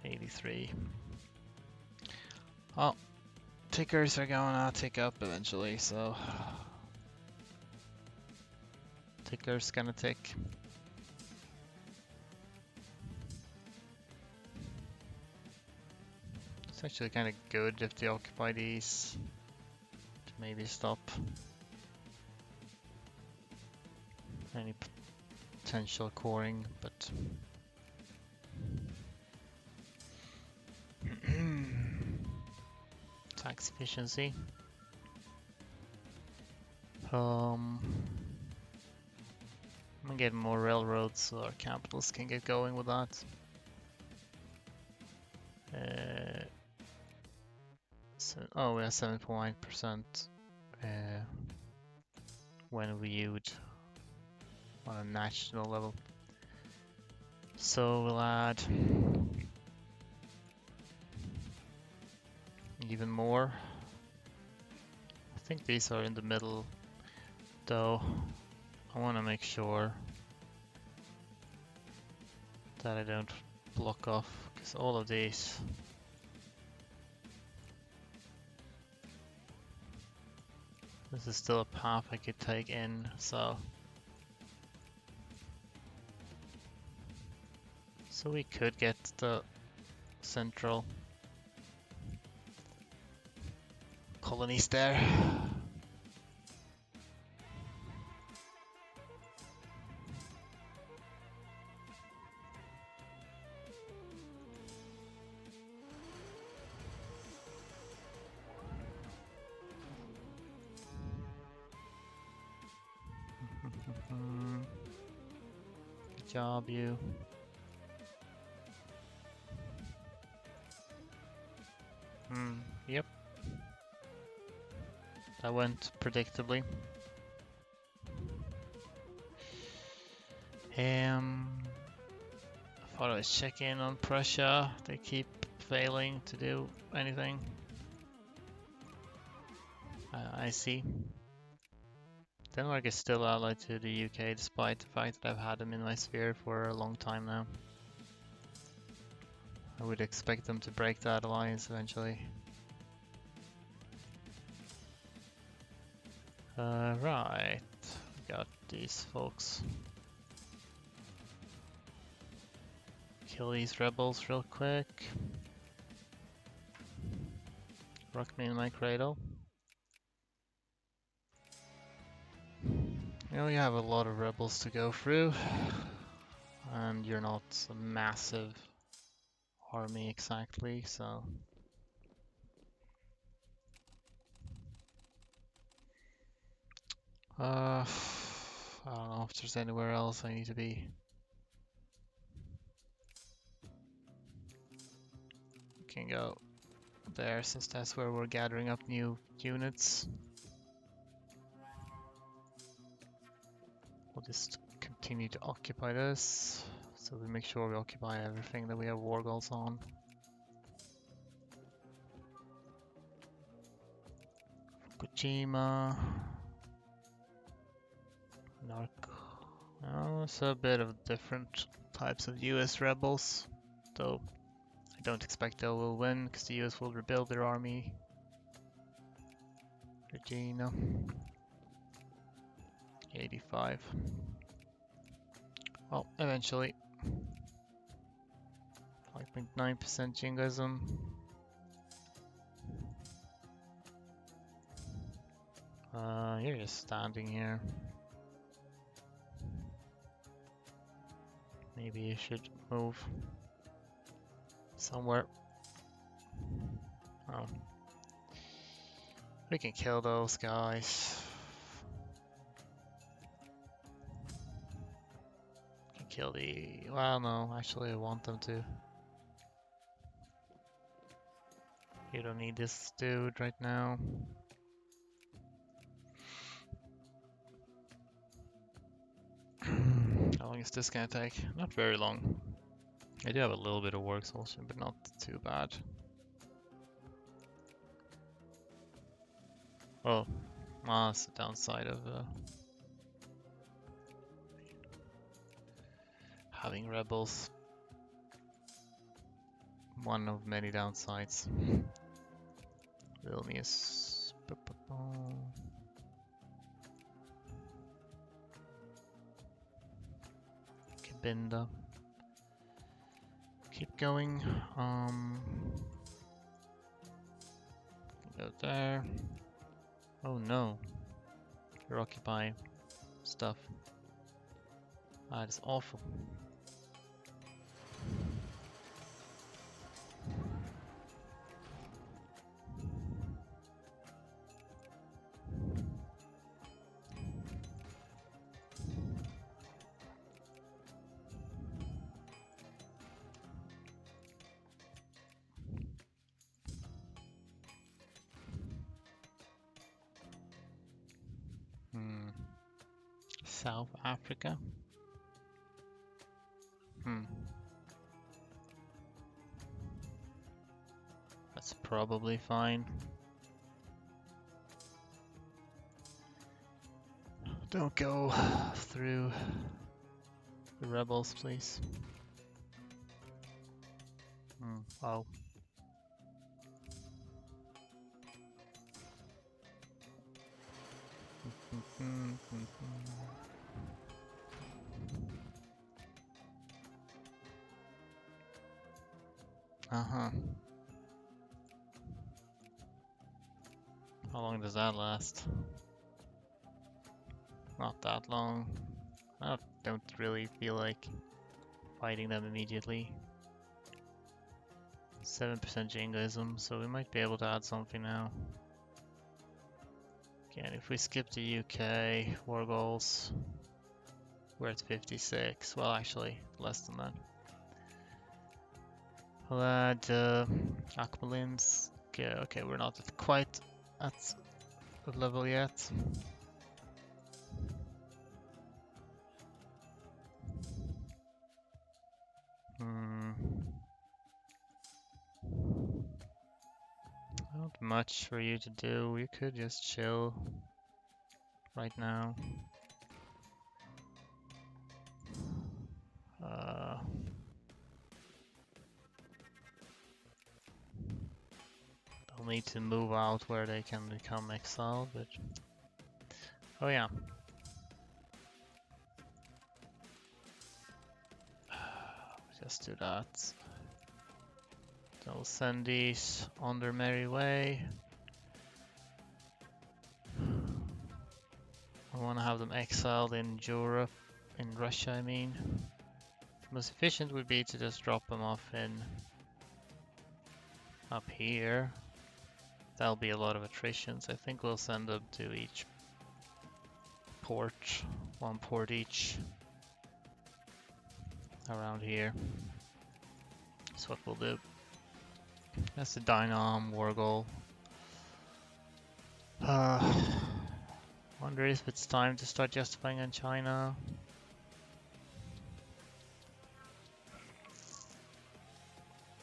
'83. Oh, tickers are going to tick up eventually, so ticker's gonna tick. It's actually kind of good if they occupy these to maybe stop any potential coring, but tax efficiency. I'm gonna get more railroads so our capitals can get going with that. Oh, we have 7.9% when viewed on a national level. So we'll add even more. I think these are in the middle, though. I want to make sure that I don't block off, because all of these this is still a path I could take in, so we could get the central colonies there. Good job, you. Yep. That went predictably. I thought I was checking on Prussia. They keep failing to do anything. I see. Denmark is still allied to the UK despite the fact that I've had them in my sphere for a long time now. I would expect them to break that alliance eventually. Right, got these folks. Kill these rebels real quick. Rock me in my cradle. You know, you have a lot of rebels to go through, and you're not a massive army exactly, so I don't know if there's anywhere else I need to be. We can go there since that's where we're gathering up new units. We'll just continue to occupy this, so we make sure we occupy everything that we have war goals on. Fukushima. Oh, it's a bit of different types of US rebels, though I don't expect they will win because the US will rebuild their army. Regina. 85. Well, eventually. 5.9% Jingoism. You're just standing here. Maybe you should move somewhere. Oh. We can kill those guys. Can kill the... Well, no, actually I want them to. You don't need this dude right now. How long is this gonna take? Not very long. I do have a little bit of works also, but not too bad. Oh, that's the downside of having rebels. One of many downsides. Vilnius. Kabinda. Keep going. Go there. Oh no. You're occupying stuff. That is awful. South Africa. That's probably fine. Don't go through the rebels, please. Oh. Uh-huh. How long does that last? Not that long. I don't really feel like fighting them immediately. 7% jingoism, so we might be able to add something now. Again, if we skip the UK war goals, we're at 56. Well, actually, less than that. We'll add Akbalins. Okay, we're not quite at the level yet. Not much for you to do. You could just chill right now. They'll need to move out where they can become exiled, but... Oh yeah. Just do that. They'll send these on their merry way. I want to have them exiled in Europe, in Russia I mean. Most efficient would be to just drop them off in up here. That'll be a lot of attrition, so I think we'll send them to each port, one port each around here. That's what we'll do. That's the Dynam war goal. Wonder if it's time to start justifying on China.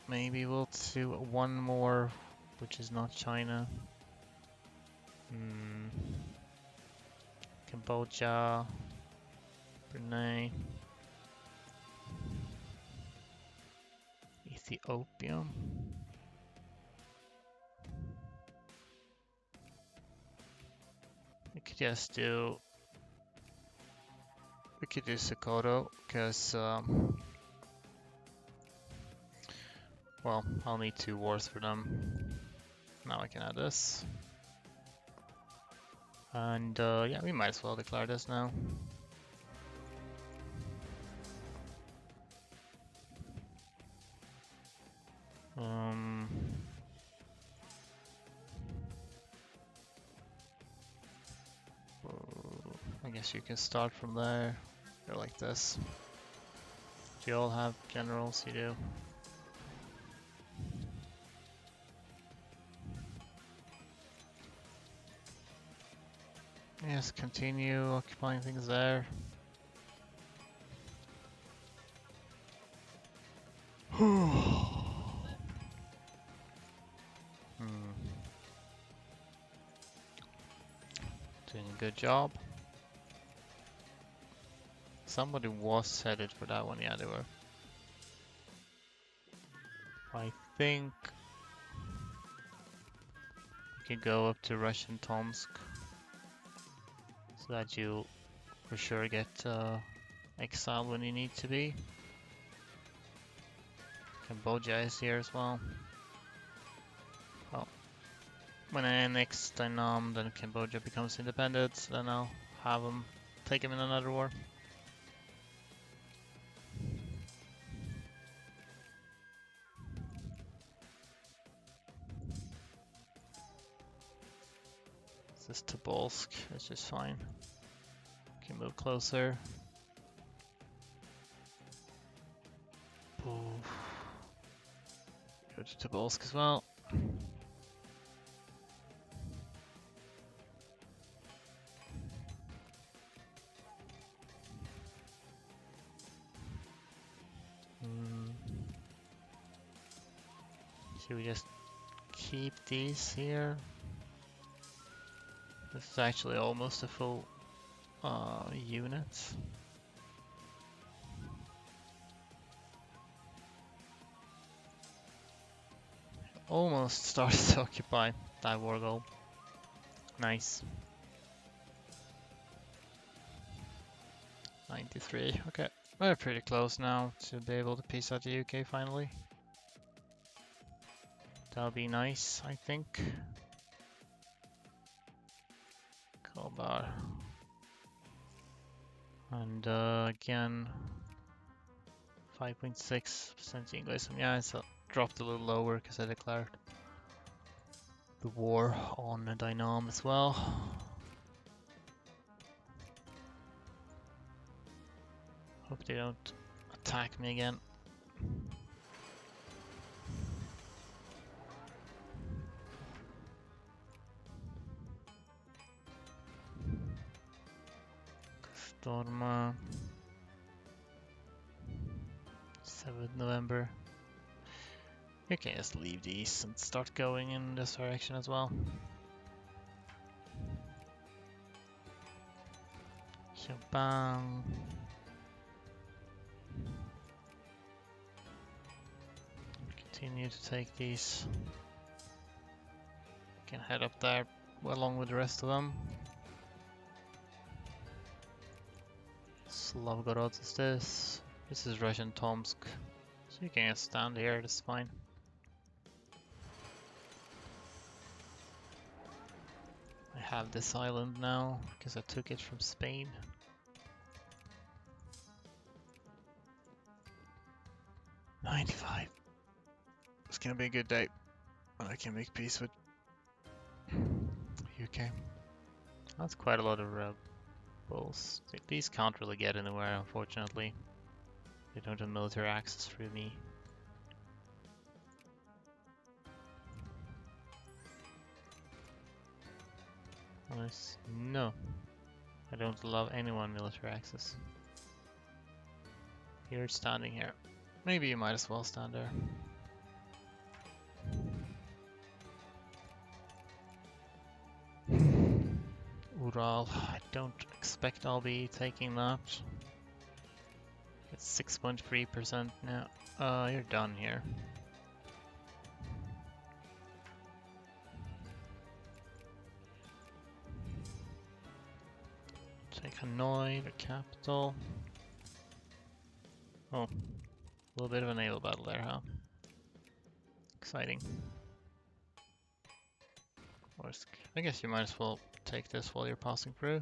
Maybe we'll do one more, which is not China. Cambodia, Brunei, Ethiopia. We could just do. We could do Sokoto because. Well, I'll need 2 wars for them. Now I can add this. And yeah, we might as well declare this now. I guess you can start from there. Go like this. Do you all have generals? You do. Yes, continue occupying things there. good job. Somebody was headed for that one, yeah they were. I think you can go up to Russian Tomsk so that you'll for sure get exiled when you need to be. Cambodia is here as well. Well, when I annex Dynam, then Cambodia becomes independent, then I'll have them take him in another war. This is Tobolsk, which is fine. Can move closer. Poof. Go to Tobolsk as well. Should we just keep these here? This is actually almost a full unit. Almost started to occupy that war goal. Nice. 93, okay. We're pretty close now to be able to peace out the UK finally. That'll be nice, I think. Kobar. And again, 5.6% English. Yeah, so dropped a little lower because I declared the war on Dynam as well. Hope they don't attack me again. Storma. 7th November. You can just leave these and start going in this direction as well. Shabang. Continue to take these. Can head up there along with the rest of them. Slavgorod is this. This is Russian Tomsk. So you can just stand here, that's fine. I have this island now because I took it from Spain. $95. It's gonna be a good day when I can make peace with UK. That's quite a lot of rebels. These can't really get anywhere, unfortunately. They don't have military access through me. Nice. No. I don't allow anyone military access. You're standing here. Maybe you might as well stand there. Ural. I don't expect I'll be taking that. It's 6.3% now. You're done here. Take Hanoi, the capital. Oh, a little bit of a naval battle there, huh? Exciting. I guess you might as well take this while you're passing through.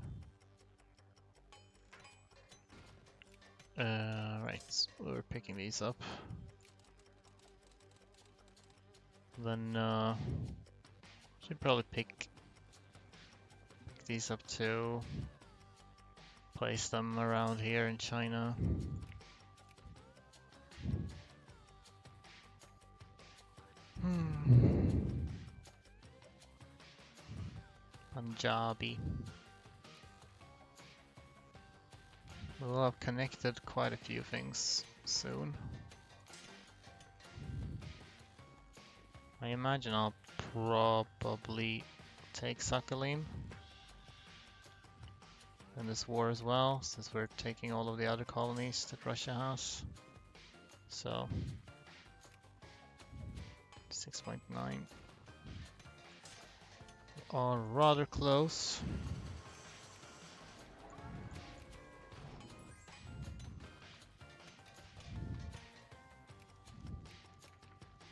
Right, we're picking these up. Then should probably pick these up too. Place them around here in China. Punjabi. We'll have connected quite a few things soon. I imagine I'll probably take Sakhalin. in this war as well, since we're taking all of the other colonies that Russia has. So 6.9 are rather close.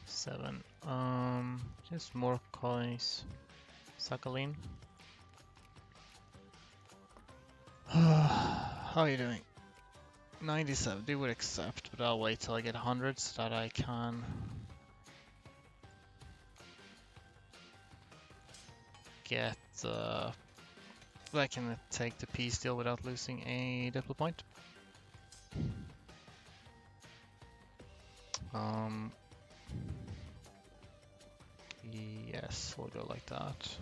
Seven. Just more colonies. Sakhalin. How are you doing? 97. They would accept, but I'll wait till I get 100 so that I can get I can take the peace deal without losing a diplo point. Yes, we'll go like that.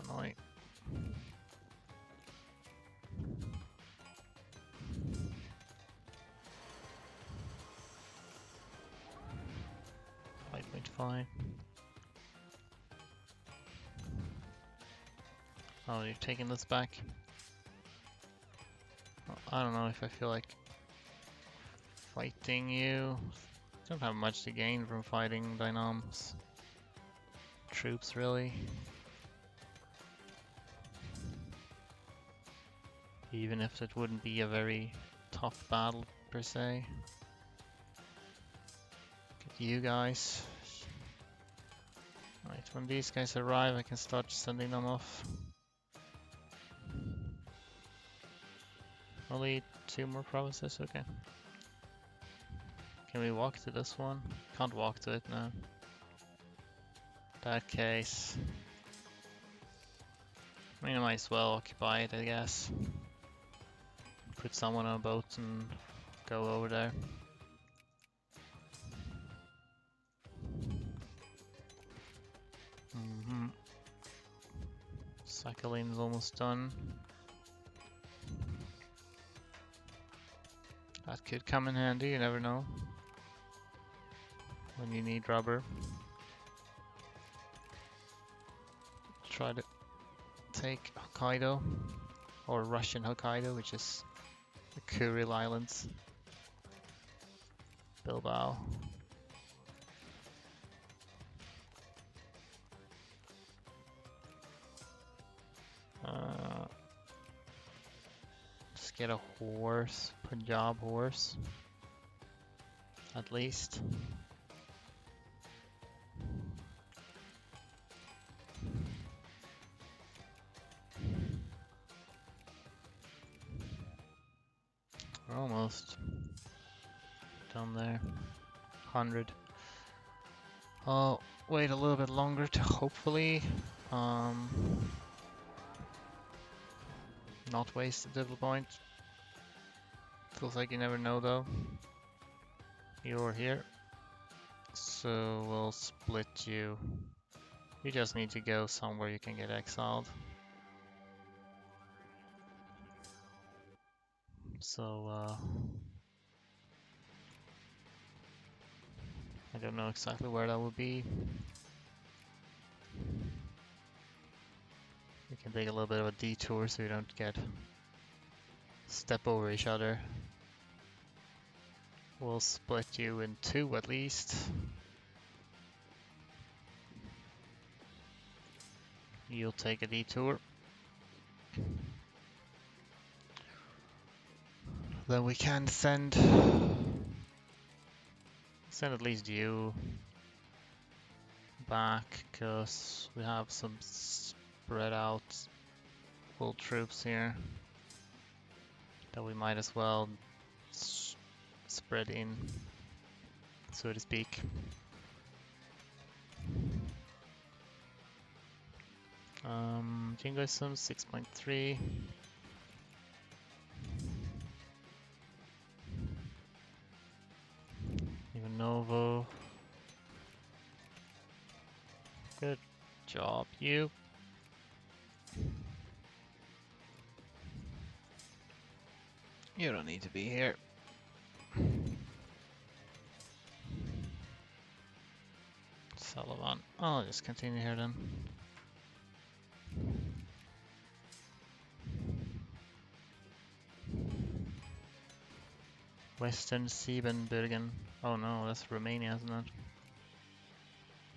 Annoy. Fine. Oh, you're taking this back? Well, I don't know if I feel like fighting you. Don't have much to gain from fighting Dynam's troops, really. Even if it wouldn't be a very tough battle, per se. Get you guys. Right, when these guys arrive, I can start sending them off. Only 2 more provinces, okay. Can we walk to this one? Can't walk to it now. In that case, I mean, I might as well occupy it, I guess. Put someone on a boat and go over there. Sakhalin's almost done. That could come in handy, you never know. When you need rubber. Try to take Hokkaido, or Russian Hokkaido, which is the Kuril Islands. Bilbao. Just get a horse, Punjab horse, at least. We're almost done there. 100. I'll wait a little bit longer to hopefully not waste the diplo point. Feels like you never know though. You're here. So we'll split you. You just need to go somewhere you can get exiled. So I don't know exactly where that would be. We can take a little bit of a detour so we don't get step over each other. We'll split you in 2 at least. You'll take a detour. Then we can send at least you back, because we have some spread out full troops here that we might as well spread in, so to speak. Jingoism 6.3. Ivanovo. Good job, you. You don't need to be here. Sullivan. I'll just continue here then. Western Siebenbürgen. Oh no, that's Romania, isn't it?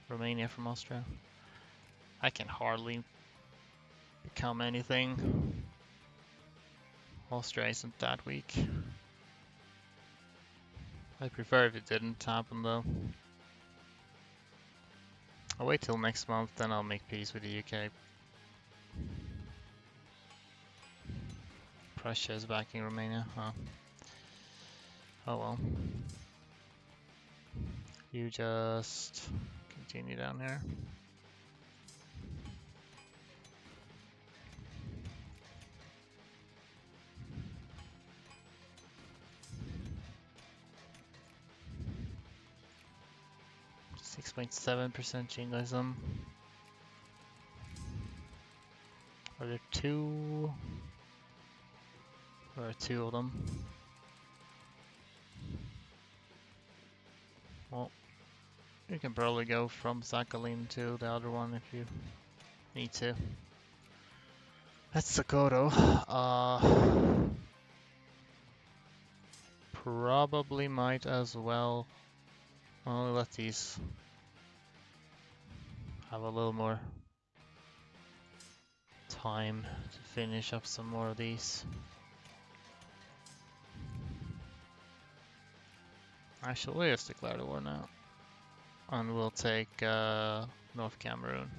Romania from Austria. I can hardly become anything. Austria isn't that weak. I'd prefer if it didn't happen though. I'll wait till next month, then I'll make peace with the UK. Prussia is backing Romania, huh? Oh well. You just continue down here. .7% jingoism. Are there two? There are two of them. Well, you can probably go from Sakhalin to the other one if you need to. That's Sokoto. Probably might as well. I'll let these have a little more time to finish up some more of these. Actually, we'll just declare the war now. And we'll take North Cameroon.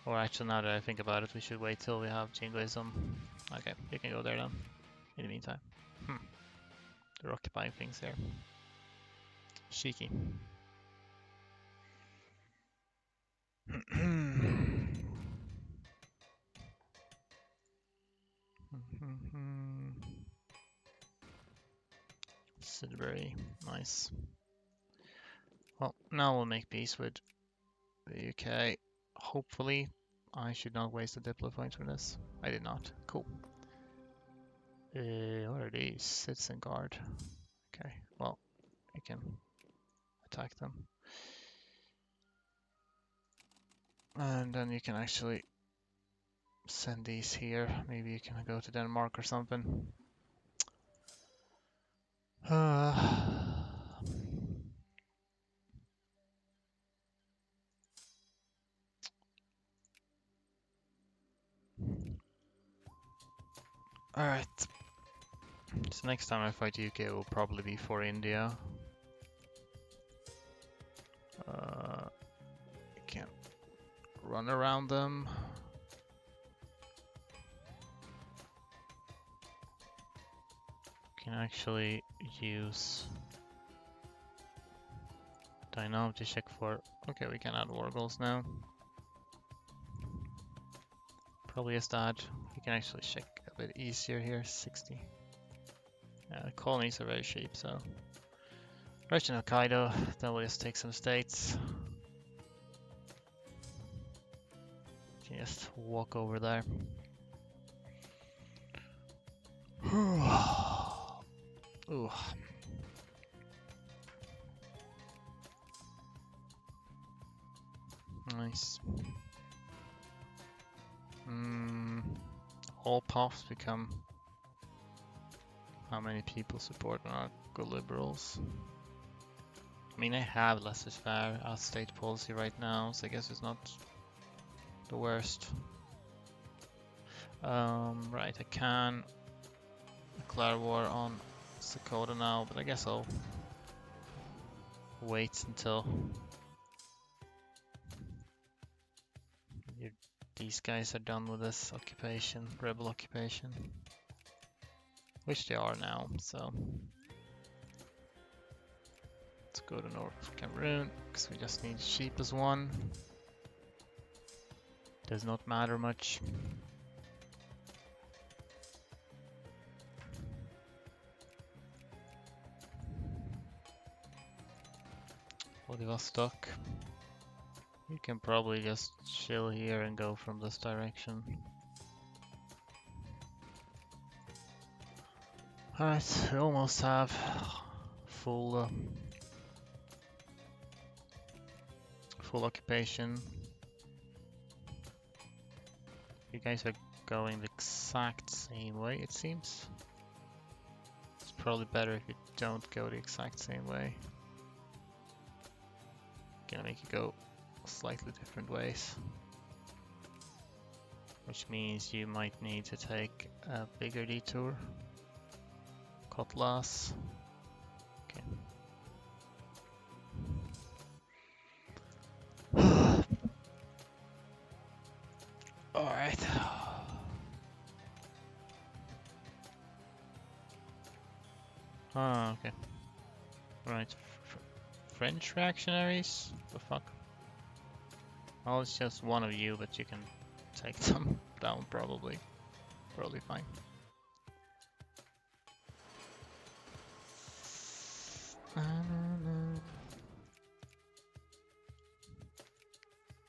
Or actually, now that I think about it, we should wait till we have jingoism. Okay, you can go there then. In the meantime. They're occupying things here. Cheeky. Sudbury, nice. Well, now we'll make peace with the UK. Hopefully, I should not waste a diplo point for this. I did not. Cool. What are these? Citizen guard. Okay, well, I can attack them. And then you can actually send these here. Maybe you can go to Denmark or something. Alright. So next time I fight UK it will probably be for India. I can't run around them. Can actually use Dynamo to check for. Okay, we can add war goals now. Probably just add. We can actually check a bit easier here. 60. Yeah, the colonies are very cheap, so. Russian Hokkaido, then we'll just take some states. Can just walk over there. Ooh. Nice. All puffs become how many people support anarcho liberals. I mean, I have laissez-faire as state policy right now, so I guess it's not the worst. Right, I can declare war on Sokoto now, but I guess I'll wait until these guys are done with this occupation, rebel occupation. Which they are now, so. Let's go to North Cameroon, because we just need sheep as one. Does not matter much. Vladivostok. You can probably just chill here and go from this direction. Alright, we almost have full occupation. You guys are going the exact same way, it seems. probably better if you don't go the exact same way. Gonna make you go slightly different ways. Which means you might need to take a bigger detour. Cutlass. Okay. Alright. Ah, okay. Right. French reactionaries? The fuck? Oh, it's just one of you, but you can take them down probably. Probably fine.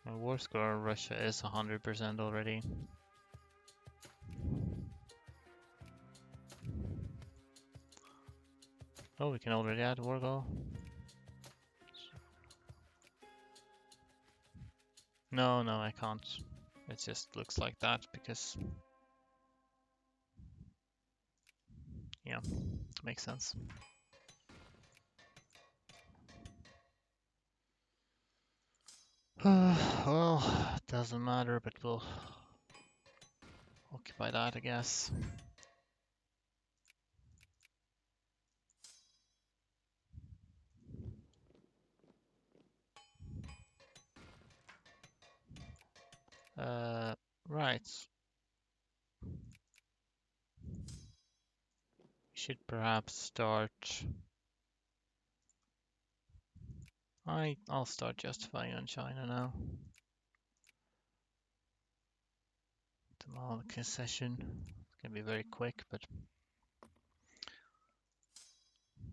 My war score in Russia is 100% already. Oh, we can already add war goal. No, I can't. It just looks like that because... yeah, makes sense. Well, doesn't matter, but we'll occupy that, I guess. Right. We should perhaps start... I'll start justifying on China now. Tomorrow concession. It's gonna be very quick, but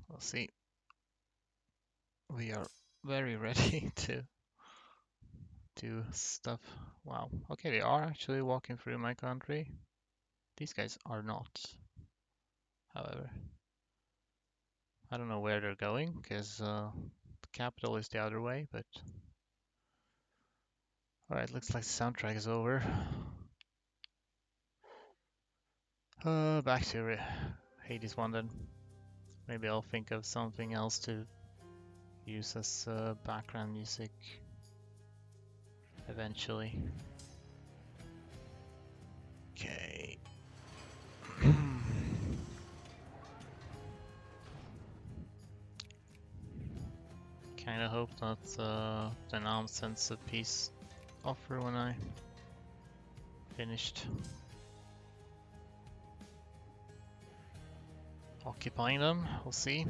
we'll see. We are very ready to do stuff. Wow. Okay, they are actually walking through my country. These guys are not, however. I don't know where they're going, because the capital is the other way, but... Alright, looks like the soundtrack is over. Back to Hades 1 then. Maybe I'll think of something else to use as background music eventually. Okay. Kinda hope that the Nam sends a peace offer when I finished occupying them. We'll see.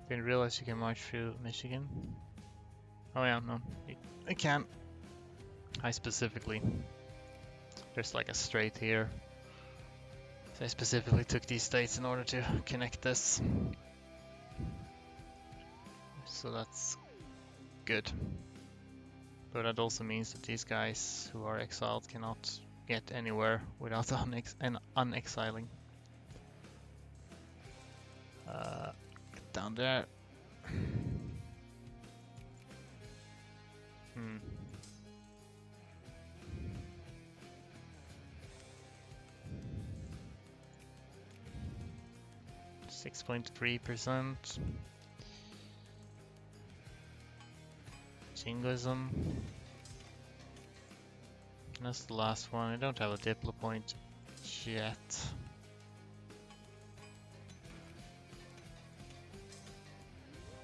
Didn't realize you can march through Michigan. Oh yeah, no, I can. I specifically, there's like a strait here. So I specifically took these states in order to connect this. So that's good. But that also means that these guys who are exiled cannot get anywhere without unexiling. Get down there. Hmm. 6.3%. Jingoism. That's the last one. I don't have a Diplo point yet.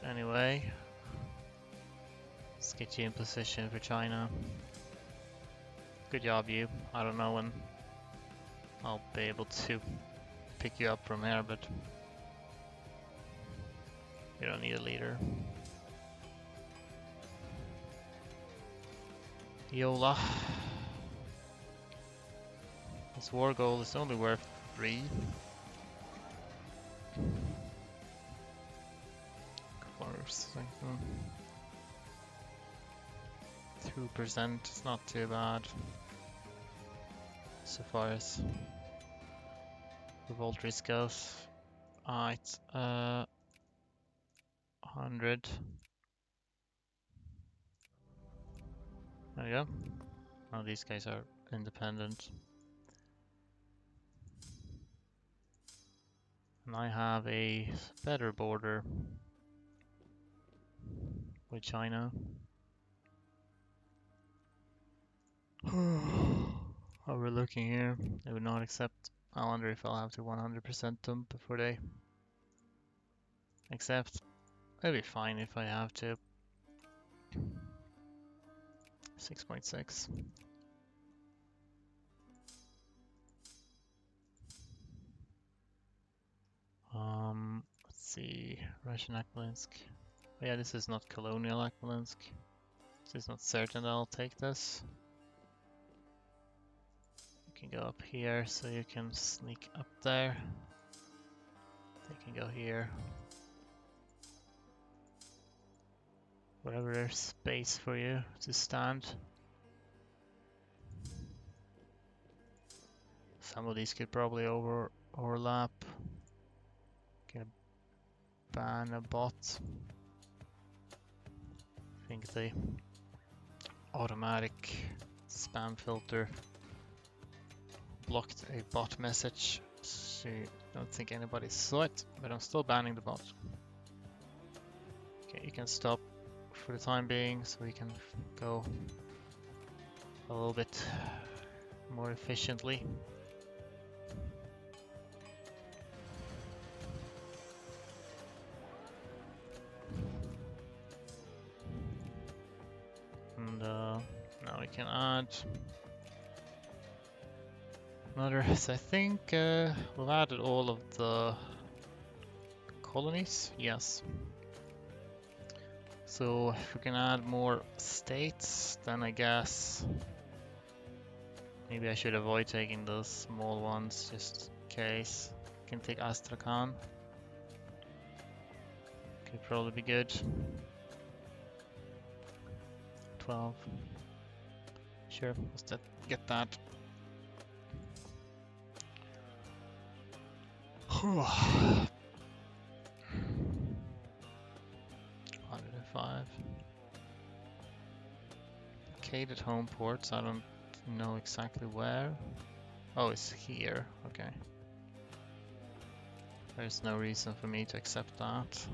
Anyway, let's get you in position for China. Good job, you. I don't know when I'll be able to pick you up from here, but you don't need a leader. Yola. This war goal is only worth 3. 2%, it's not too bad. So far as revolt risk goes. Alright, 100. There we go. Now these guys are independent. And I have a better border with China. How we're looking here. They would not accept. I wonder if I'll have to 100% them before they accept. It'll be fine if I have to. 6.6. Let's see. Russian Akmolensk. Yeah, this is not colonial Akmolensk. So it's not certain that I'll take this. You can go up here, so you can sneak up there. They can go here. Wherever there's space for you to stand. Some of these could probably overlap. Can ban a bot. I think the automatic spam filter blocked a bot message. So I don't think anybody saw it, but I'm still banning the bot. Okay, you can stop for the time being, so we can go a little bit more efficiently. And now we can add another. So I think we've added all of the colonies. Yes. So if we can add more states, then I guess maybe I should avoid taking those small ones just in case. I can take Astrakhan. Could probably be good. 12. Sure, let's get that. 105. Located home ports, I don't know exactly where. Oh, it's here, okay. There's no reason for me to accept that.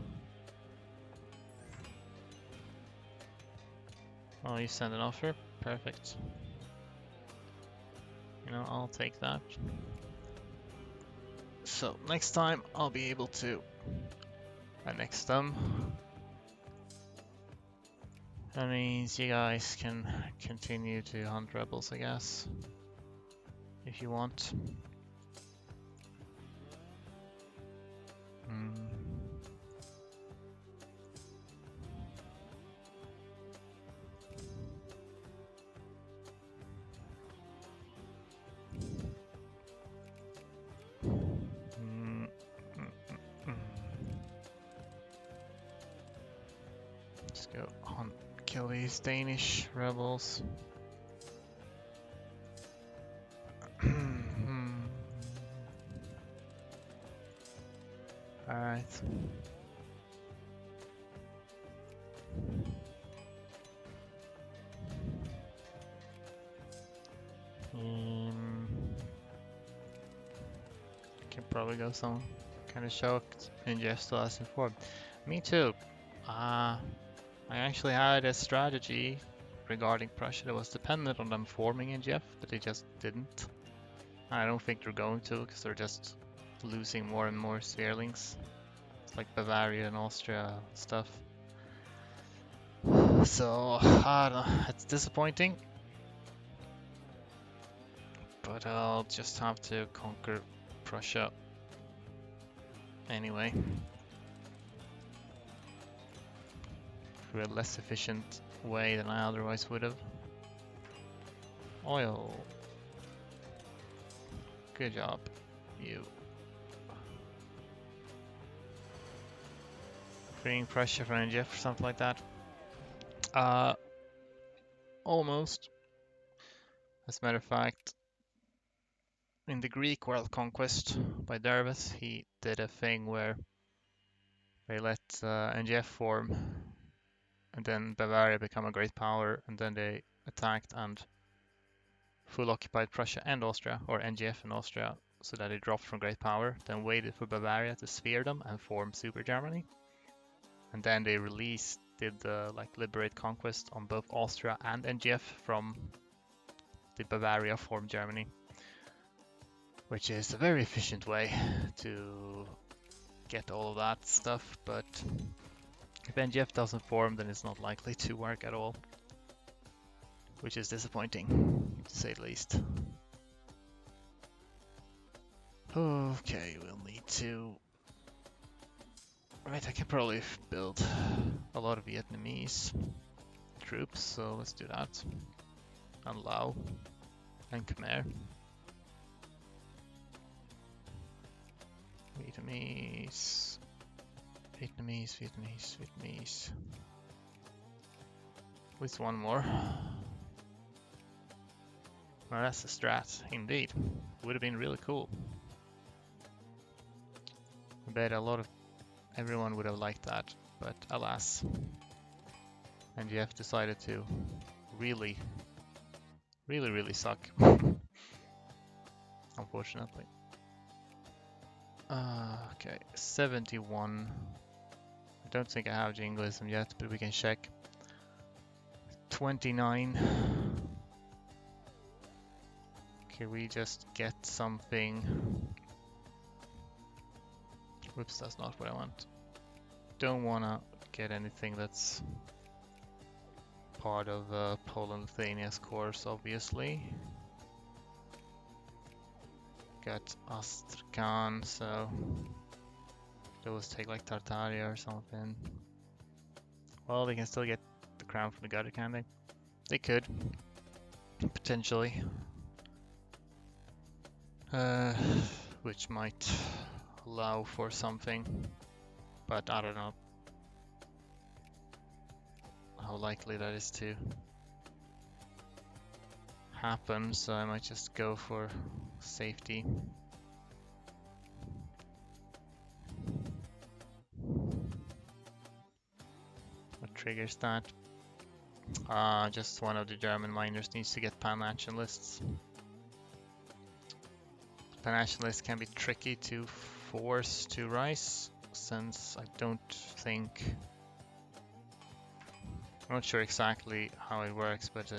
Oh, you send an offer? Perfect. You know, I'll take that. So, next time I'll be able to annex them. That means you guys can continue to hunt rebels, I guess. If you want. Let's go hunt, kill these Danish rebels. Alright. Can probably go some kind of shocked and just still as informed. Me too. I actually had a strategy regarding Prussia that was dependent on them forming in Jeff, but they just didn't. I don't think they're going to, because they're just losing more and more Swearlings. It's like Bavaria and Austria stuff. So, I don't know, it's disappointing. But I'll just have to conquer Prussia anyway. Through a less efficient way than I otherwise would have. Oil. Good job, you. Freeing Prussia from NGF or something like that. Almost. As a matter of fact, in the Greek World Conquest by Dervis, he did a thing where they let NGF form, and then Bavaria become a great power, and then they attacked and full occupied Prussia and Austria, or NGF and Austria. so that they dropped from great power, then waited for Bavaria to sphere them and form Super Germany. And then they did the liberate conquest on both Austria and NGF from the Bavaria formed Germany, which is a very efficient way to get all of that stuff, but if NGF doesn't form, then it's not likely to work at all, which is disappointing, to say the least. Okay, we'll need to... Right, I can probably build a lot of Vietnamese troops, so let's do that. And Lao and Khmer. Vietnamese. At least one more. Well, that's a strat, indeed. Would have been really cool. I bet everyone would have liked that, but alas. And Jeff decided to really suck. Unfortunately. Okay, 71. I don't think I have jingoism yet, but we can check. 29. Can we just get something? Whoops, that's not what I want. Don't wanna get anything that's part of Poland-Lithuania's course, obviously. Got Astrakhan, so those take like Tartaria or something. Well, they can still get the crown from the gutter, can they? They could, potentially. Which might allow for something, but I don't know how likely that is to happen, so I might just go for safety. What triggers that? Just one of the German miners needs to get pan-action lists. Pan-action lists can be tricky to force to rise, since I don't think... I'm not sure exactly how it works, but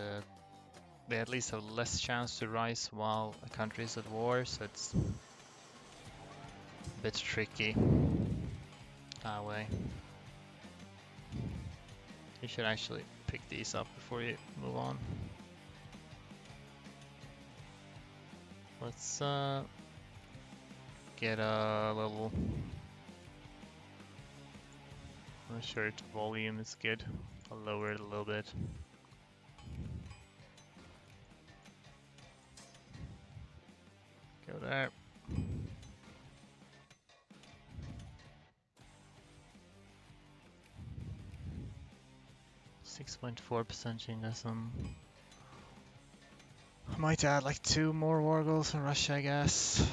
they at least have less chance to rise while a country is at war, so it's a bit tricky that way. You should actually pick these up before you move on. Let's get a little... I'm not sure its volume is good. I'll lower it a little bit. Go there. .4% jingoism. I might add like 2 more war goals in Russia, I guess.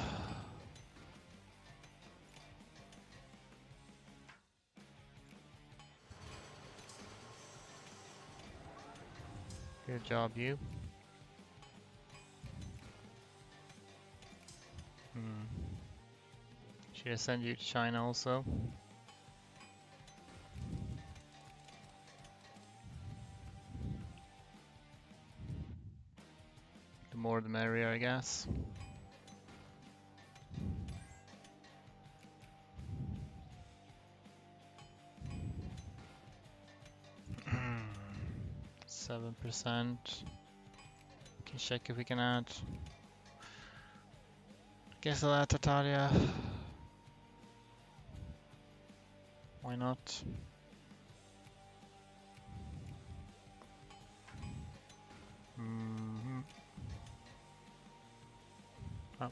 Good job, you. Should I send you to China also? The more the merrier, I guess. %. Can check if we can add. Guess I'll add Tartaria. Why not? Oh.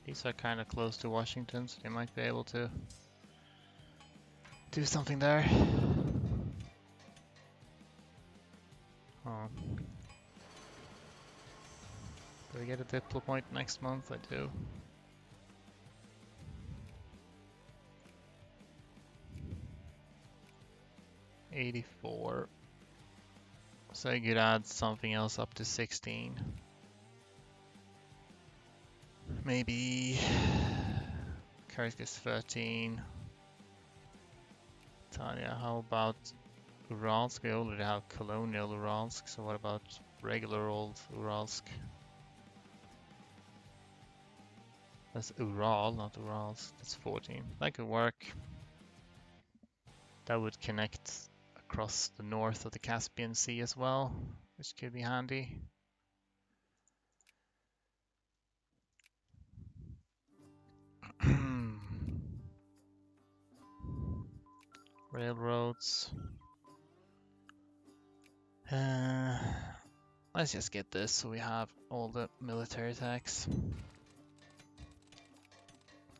These are kind of close to Washington, so they might be able to do something there. Oh. Do I get a diplo point next month? I do. 84. So I could add something else up to 16. Maybe Kursk is 13. Tanya, how about Uralsk? We already have colonial Uralsk, so what about regular old Uralsk? That's Ural, not Uralsk. That's 14. That could work. That would connect across the north of the Caspian Sea as well, which could be handy. Railroads. Let's just get this so we have all the military attacks.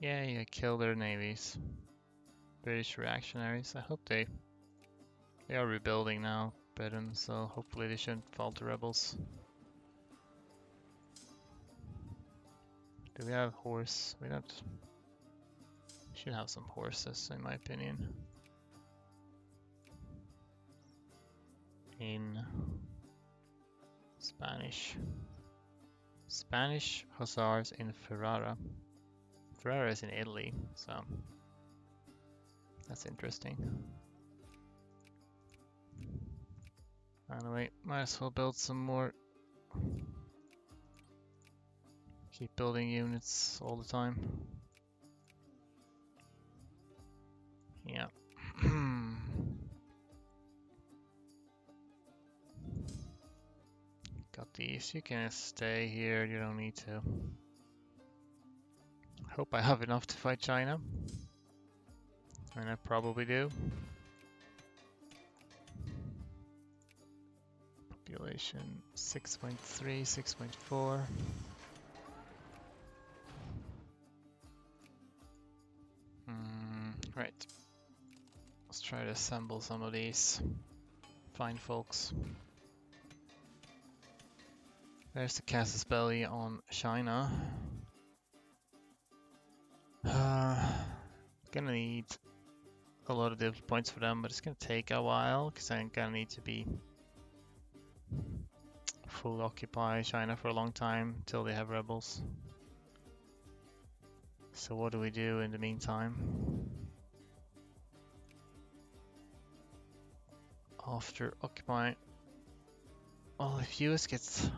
Yeah, you kill their navies. British reactionaries. I hope they are rebuilding now, Britain, so hopefully they shouldn't fall to rebels. Do we have horse? We don't. Should have some horses, in my opinion. In Spanish hussars in Ferrara. Ferrara is in Italy, so that's interesting. Anyway, might as well build some more. Keep building units all the time. Yeah. Got these. You can stay here, you don't need to. Hope I have enough to fight China. And I probably do. Population 6.3, 6.4. Right. Let's try to assemble some of these fine folks. There's the casus belli on China. Gonna need a lot of development points for them, but it's gonna take a while because I'm gonna need to be full occupy China for a long time until they have rebels. So what do we do in the meantime? After occupying, well, if US gets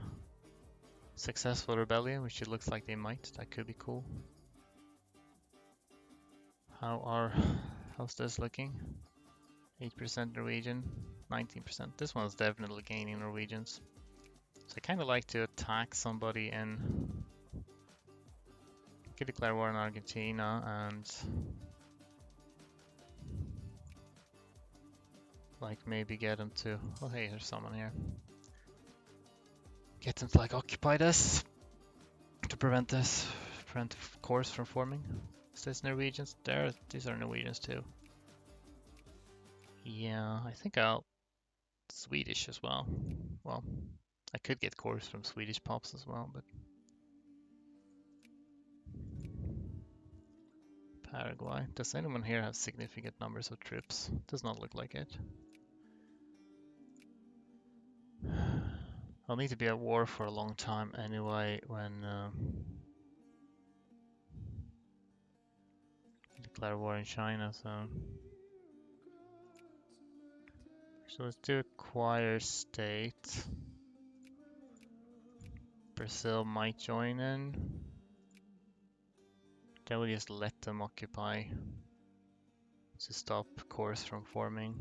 successful rebellion, which it looks like they might, that could be cool. How's this looking? 8% Norwegian, 19%. This one's definitely gaining Norwegians. So I kind of like to attack somebody and could declare war on Argentina and like maybe get them to, oh hey, there's someone here. Get them to like occupy this to prevent the cores from forming. Is this Norwegians? These are Norwegians too. Yeah, I think I'll Swedish as well. Well, I could get cores from Swedish pops as well, but Paraguay. Does anyone here have significant numbers of troops? Does not look like it. I'll need to be at war for a long time anyway when declare war in China, so let's do acquire state. Brazil might join in. Then we'll just let them occupy to stop cores from forming.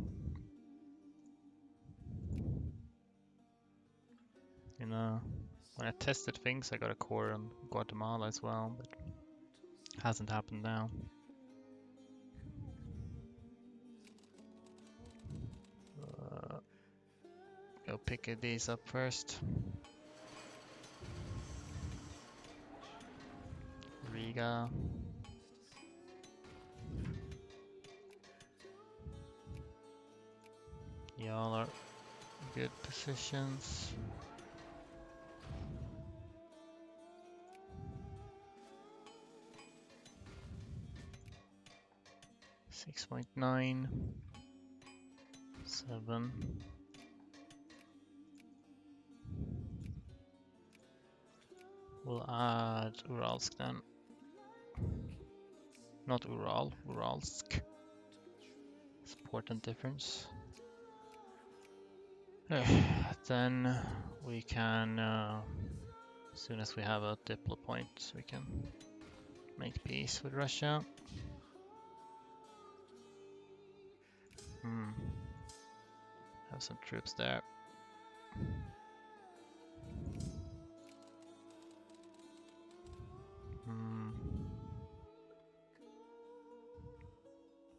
You know, when I tested things, I got a core on Guatemala as well, but hasn't happened now. Go pick these up first. Riga. Y'all are good positions. 7. We'll add Uralsk then. Not Ural, Uralsk. It's important difference. Then we can, as soon as we have a diplo point, we can make peace with Russia. Have some troops there.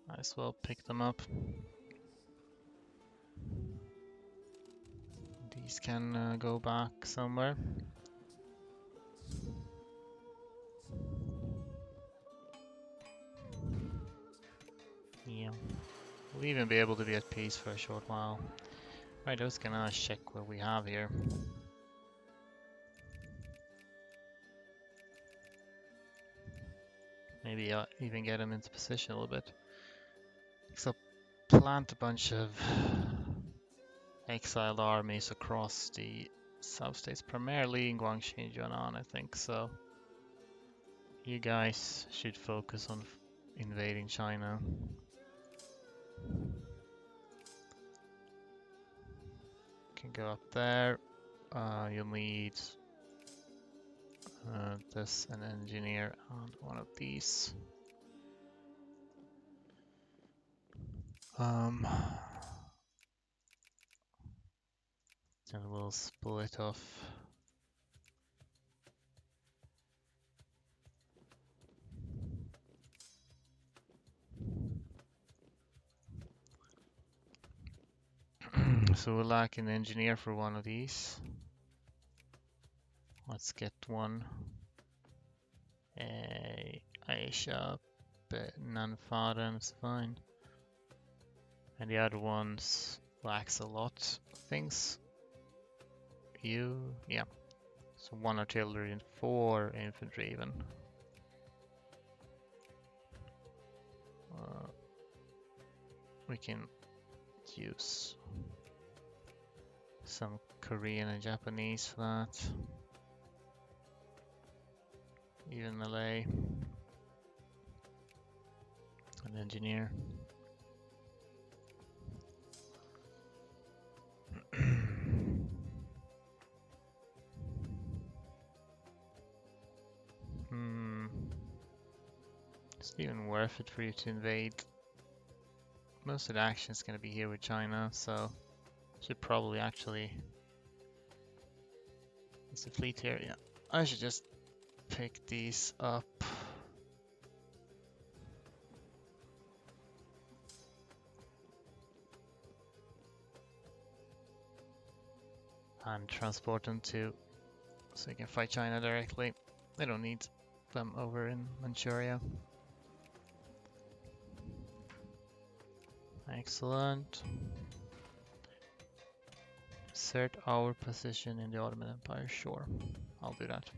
Might as well pick them up. These can go back somewhere. Yeah, we'll even be able to be at peace for a short while. Right, I was gonna check what we have here. Maybe even get them into position a little bit. So plant a bunch of exiled armies across the South States, primarily in Guangxi and Yunnan, I think. So you guys should focus on invading China. Can go up there. You'll need this, an engineer, and one of these. And we'll split off. So we'll lack an engineer for one of these. Let's get one. Aisha, Nanfaden is fine. And the other ones lacks a lot of things. Yeah. So 1 artillery and 4 infantry even. We can use some Korean and Japanese for that. Even Malay. An engineer. It's even worth it for you to invade. Most of the action is going to be here with China, so should probably actually. Is the fleet here? Yeah. I should just pick these up. And transport them to, so you can fight China directly. They don't need them over in Manchuria. Excellent. Assert our position in the Ottoman Empire. Sure, I'll do that.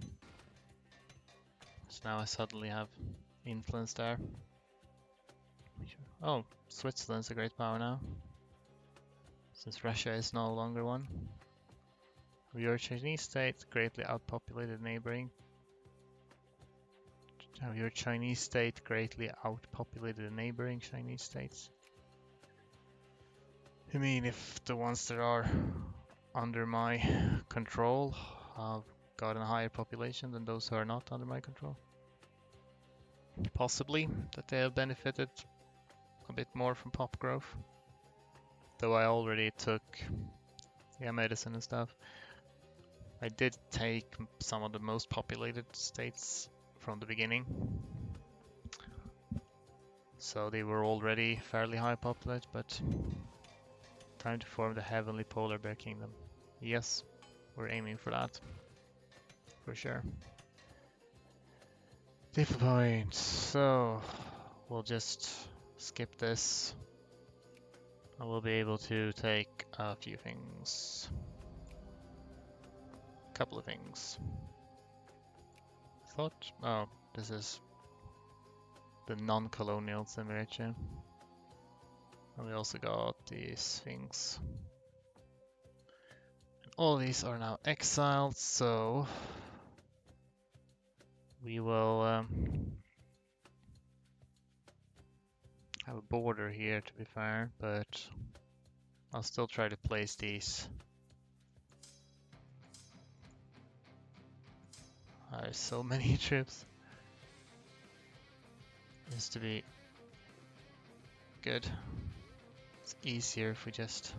So now I suddenly have influence there. Oh, Switzerland's a great power now, since Russia is no longer one. Your Chinese state greatly outpopulated neighboring. Your Chinese state greatly outpopulated the neighboring Chinese states. I mean, if the ones that are under my control have gotten a higher population than those who are not under my control. Possibly that they have benefited a bit more from pop growth. Though I already took medicine and stuff. I did take some of the most populated states from the beginning. So they were already fairly high populated, but time to form the Heavenly Polar Bear Kingdom. Yes, we're aiming for that. For sure. Different points. So we'll just skip this. And we'll be able to take a few things. A couple of things. Oh, this is the non-colonial Semirecha. And we also got the Sphinx. And all these are now exiled, so we will have a border here, to be fair, but I'll still try to place these. There's so many troops. Used to be good. It's easier if we just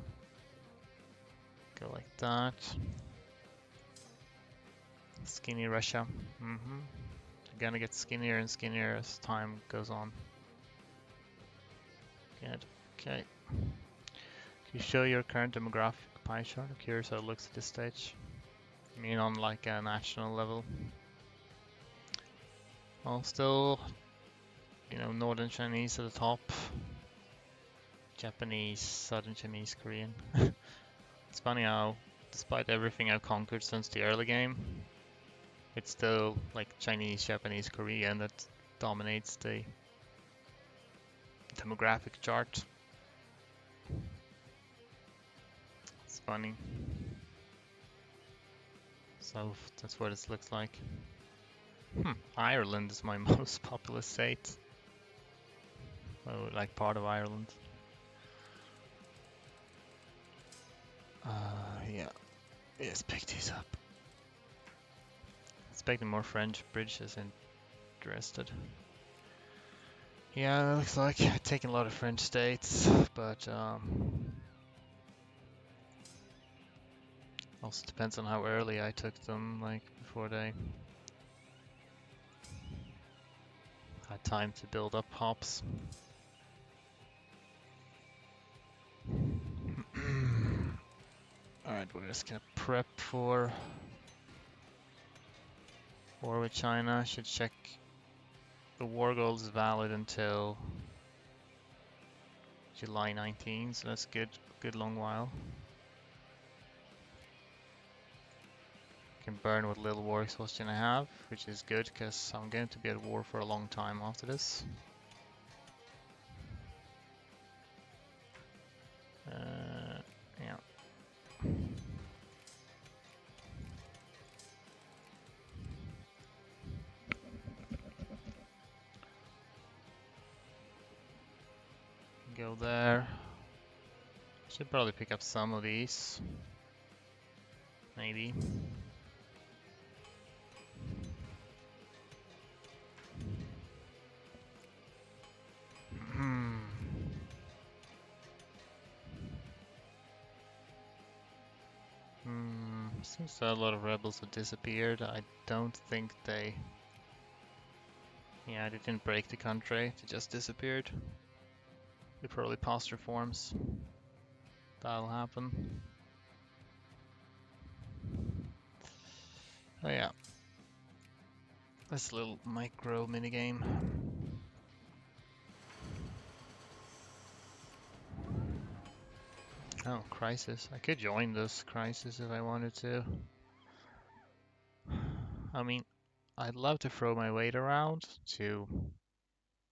go like that. Skinny Russia. They're gonna get skinnier and skinnier as time goes on. Good. Okay. Can you show your current demographic pie chart? I'm curious how it looks at this stage. I mean, on like a national level. Well, still, you know, Northern Chinese at the top. Japanese, Southern Chinese, Korean. It's funny how, despite everything I've conquered since the early game, it's still like Chinese, Japanese, Korean that dominates the demographic chart. It's funny. So that's what it looks like. Ireland is my most populous state. Oh, like part of Ireland. Yeah. Let's pick these up. Expecting more French, British is interested. Yeah, it looks like taking a lot of French states, but also depends on how early I took them, like before they had time to build up hops. Alright, we're just gonna prep for war with China. Should check the war goal is valid until July 19, so that's good long while. Can burn what little war exhaustion I have, which is good because I'm going to be at war for a long time after this. Yeah. Go there. Should probably pick up some of these. Maybe. Seems that a lot of rebels have disappeared. I don't think they... Yeah, they didn't break the country, they just disappeared. They probably passed reforms. That'll happen. Oh yeah. This little micro minigame. Oh, crisis. I could join this crisis if I wanted to. I mean, I'd love to throw my weight around to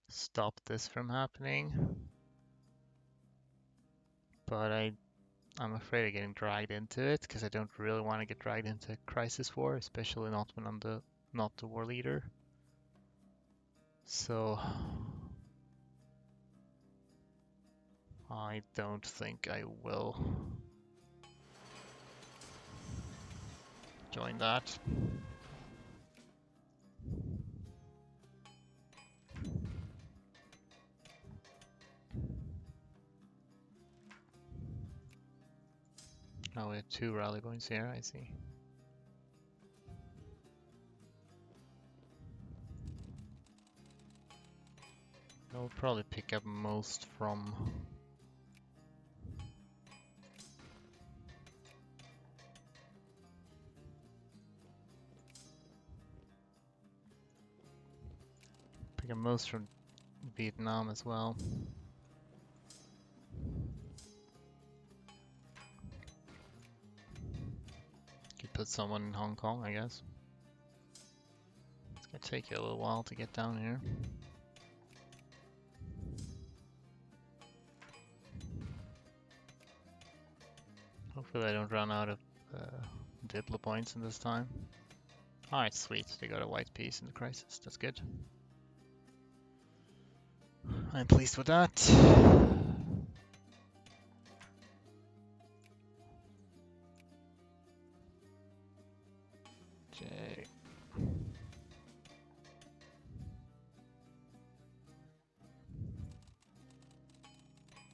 stop this from happening. But I'm afraid of getting dragged into it because I don't really want to get dragged into crisis war, especially not when I'm not the war leader. So I don't think I will join that. Oh, we have 2 rally points here, I see. I'll probably pick up most from Vietnam as well. Could put someone in Hong Kong, I guess. It's gonna take you a little while to get down here. Hopefully I don't run out of Diplo points in this time. Alright, sweet. They got a white piece in the crisis. That's good. I'm pleased with that. J.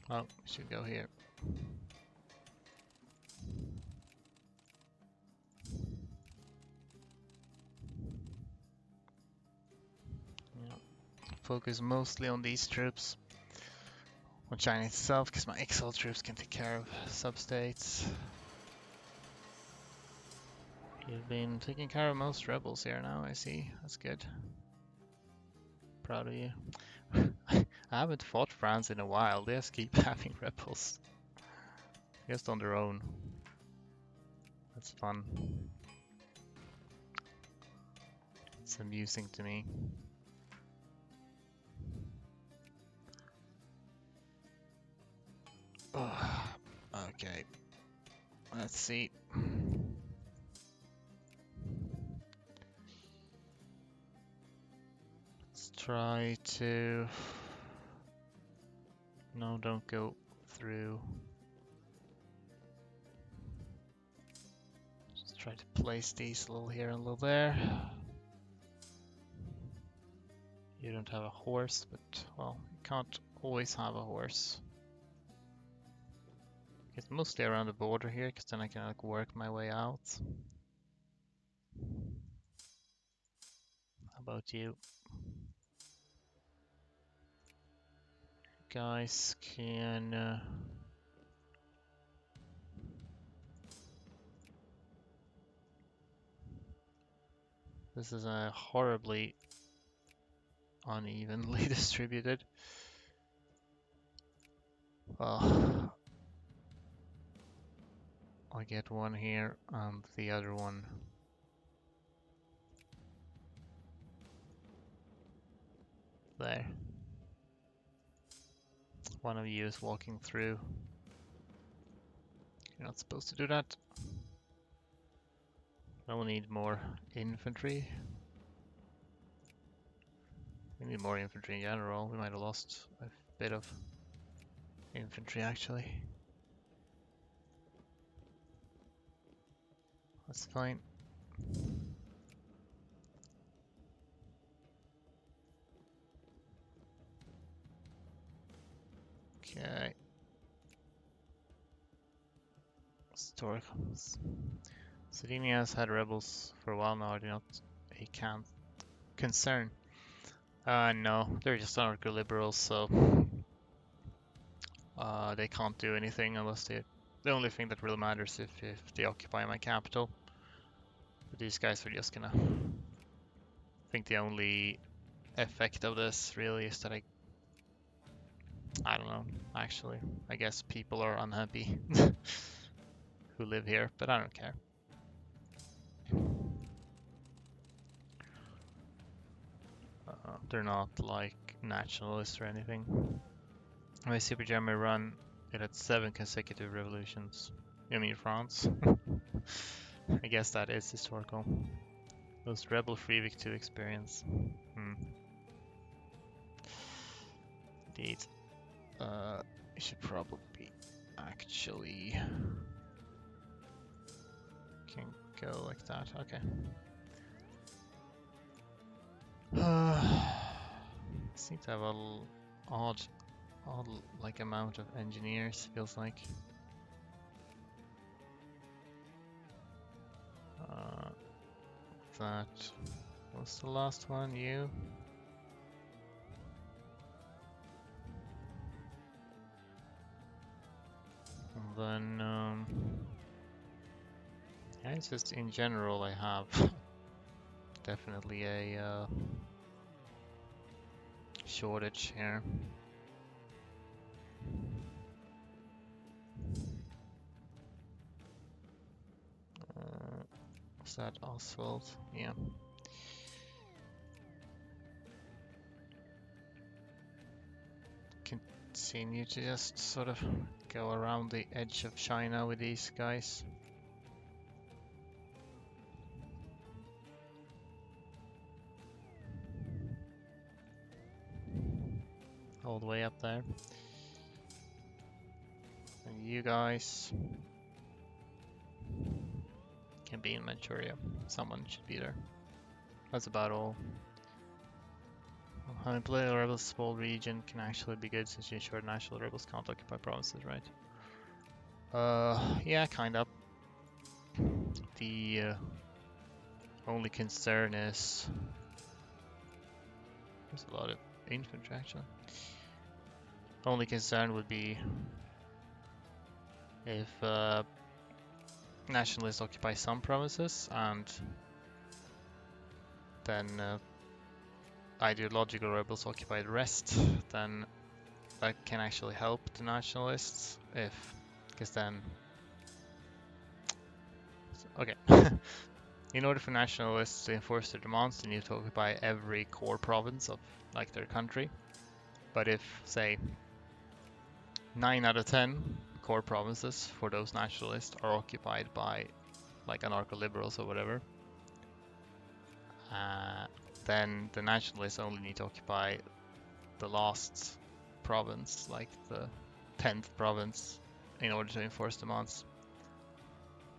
Oh, we should go here. Yeah. Focus mostly on these troops. On China itself, because my exile troops can take care of substates. You've been taking care of most rebels here now, I see. That's good. Proud of you. I haven't fought France in a while. They just keep having rebels. Just on their own. That's fun. It's amusing to me. Oh, okay. Let's see. Let's try to... No, don't go through. Just try to place these a little here and a little there. You don't have a horse, but, well, you can't always have a horse. It's mostly around the border here, because then I can like work my way out. How about you? Guys can... This is a horribly unevenly distributed. Well, I get one here and the other one there. One of you is walking through. You're not supposed to do that. I will need more infantry. We need more infantry in general. We might have lost a bit of infantry actually. That's fine. Okay. Historicals. Sardinia has had rebels for a while now. Are they not a concern? No, they're just anarcho-liberals, so they can't do anything unless they... The only thing that really matters if they occupy my capital. But these guys are just gonna... I think the only effect of this really is that I don't know, actually. I guess people are unhappy who live here, but I don't care. They're not like nationalists or anything. My Super German run, it had 7 consecutive revolutions. You mean France? I guess that is historical. Most rebel-free Vic 2 experience. Indeed. You should probably actually can go like that. Okay. Seem to have a odd like amount of engineers. Feels like. That was the last one. You. And then yeah, it's just in general I have definitely a shortage here. Is that Oswald? Yeah. Continue to just sort of go around the edge of China with these guys. All the way up there. And you guys can be in Manchuria. Someone should be there. That's about all. Having political rebels small region can actually be good since you ensure national rebels can't occupy provinces, right? Yeah, kind of. The only concern is there's a lot of infantry actually. Only concern would be if nationalists occupy some provinces and then ideological rebels occupy the rest, then that can actually help the nationalists because then, okay. In order for nationalists to enforce their demands, they need to occupy every core province of like their country. But if, say, 9 out of 10 core provinces for those nationalists are occupied by like anarcho-liberals or whatever, then the nationalists only need to occupy the last province, like the 10th province, in order to enforce demands.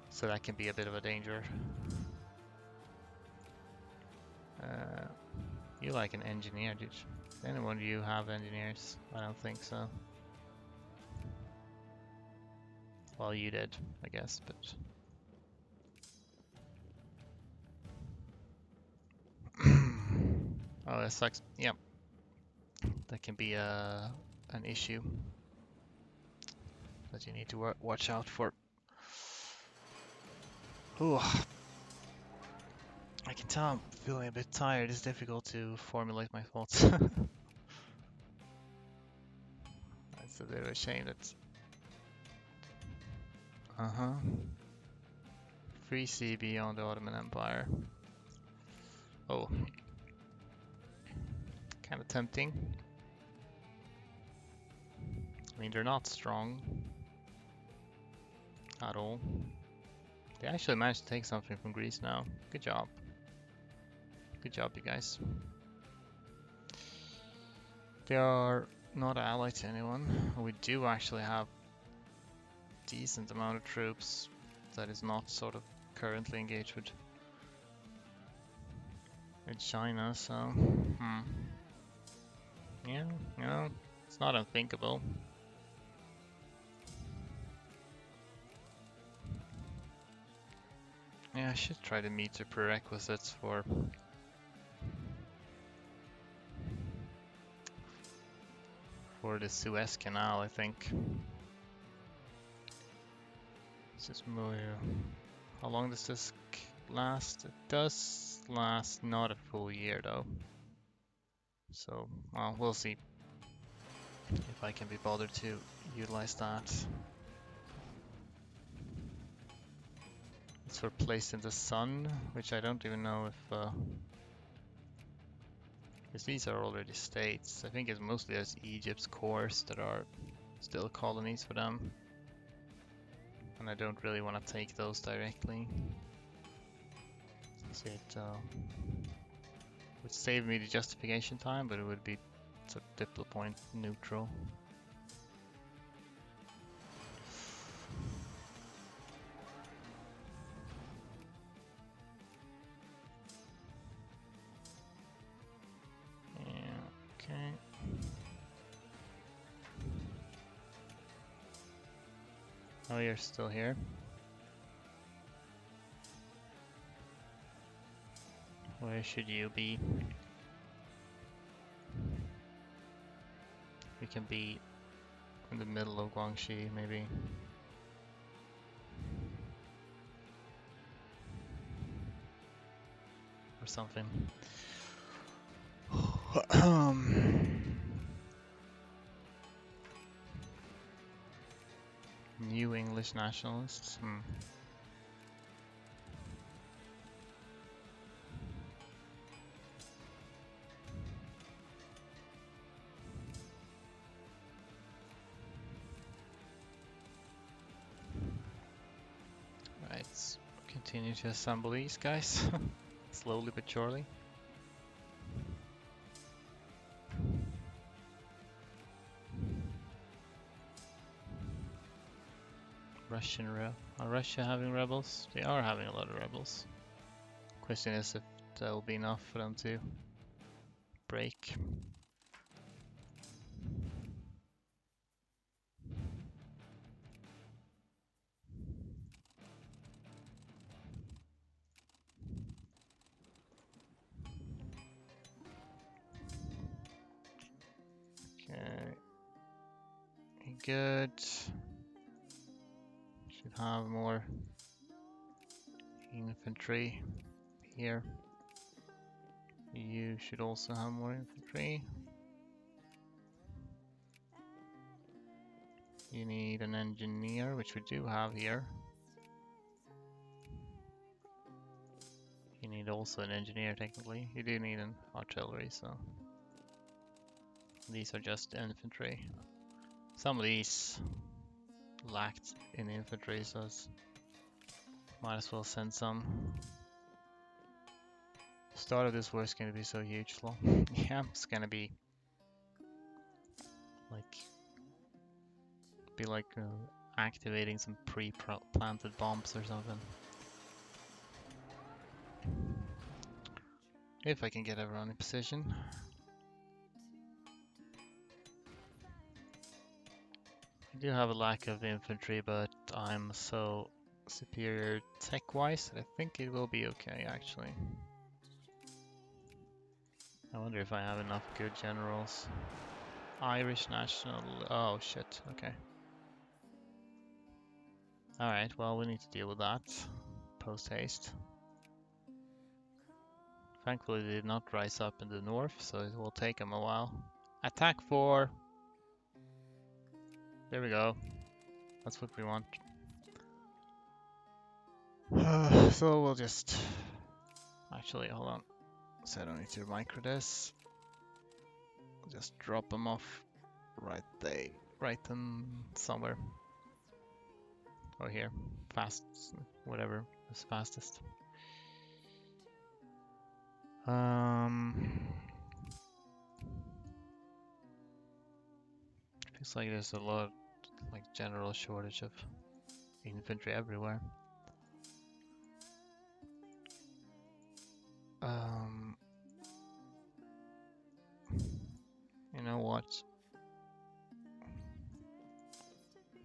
So that can be a bit of a danger. You like an engineer, dude. Does anyone of you have engineers? I don't think so. Well, you did, I guess, but... Oh, that sucks. Yep. That can be an issue that you need to watch out for. Ooh. I can tell I'm feeling a bit tired. It's difficult to formulate my thoughts. It's a bit of a shame that... Uh-huh. Free sea beyond the Ottoman Empire. Oh. Kind of tempting. I mean, they're not strong. At all. They actually managed to take something from Greece now. Good job. Good job, you guys. They are not allied to anyone. We do actually have a decent amount of troops that is not sort of currently engaged with China, so yeah, you know, it's not unthinkable. Yeah, I should try to meet the prerequisites for the Suez Canal, I think. Let's just move. How long does this last? It does last not a full year though. So, well, we'll see if I can be bothered to utilize that. It's for placed in the sun, which I don't even know if... because these are already states. I think it's mostly as Egypt's cores that are still colonies for them. And I don't really want to take those directly. So it would save me the justification time, but it would be sort of diplo point neutral. Okay. Oh, you're still here? Where should you be? We can be in the middle of Guangxi, maybe. Or something. New English nationalists? continue to assemble these guys, slowly but surely. Are Russia having rebels? They are having a lot of rebels. Question is if that will be enough for them to break. Okay. Good. Should have more infantry here. You should also have more infantry. You need an engineer, which we do have here. You need also an engineer, technically. You do need an artillery, so... These are just infantry. Some of these lacked in infantry, so might as well send some. The start of this war is going to be so huge, though. Yeah, it's going to be like activating some pre-planted bombs or something. If I can get everyone in position. I do have a lack of infantry, but I'm so superior tech-wise that I think it will be okay, actually. I wonder if I have enough good generals. Irish national... Oh, shit. Okay. Alright, well, we need to deal with that. Post-haste. Thankfully, they did not rise up in the north, so it will take them a while. Attack 4! There we go. That's what we want. So we'll just... Actually, hold on. So I don't need to micro this. Just drop them off right in somewhere. Or here. Fast, whatever is fastest. Feels like there's a lot, like general shortage of infantry everywhere. You know what?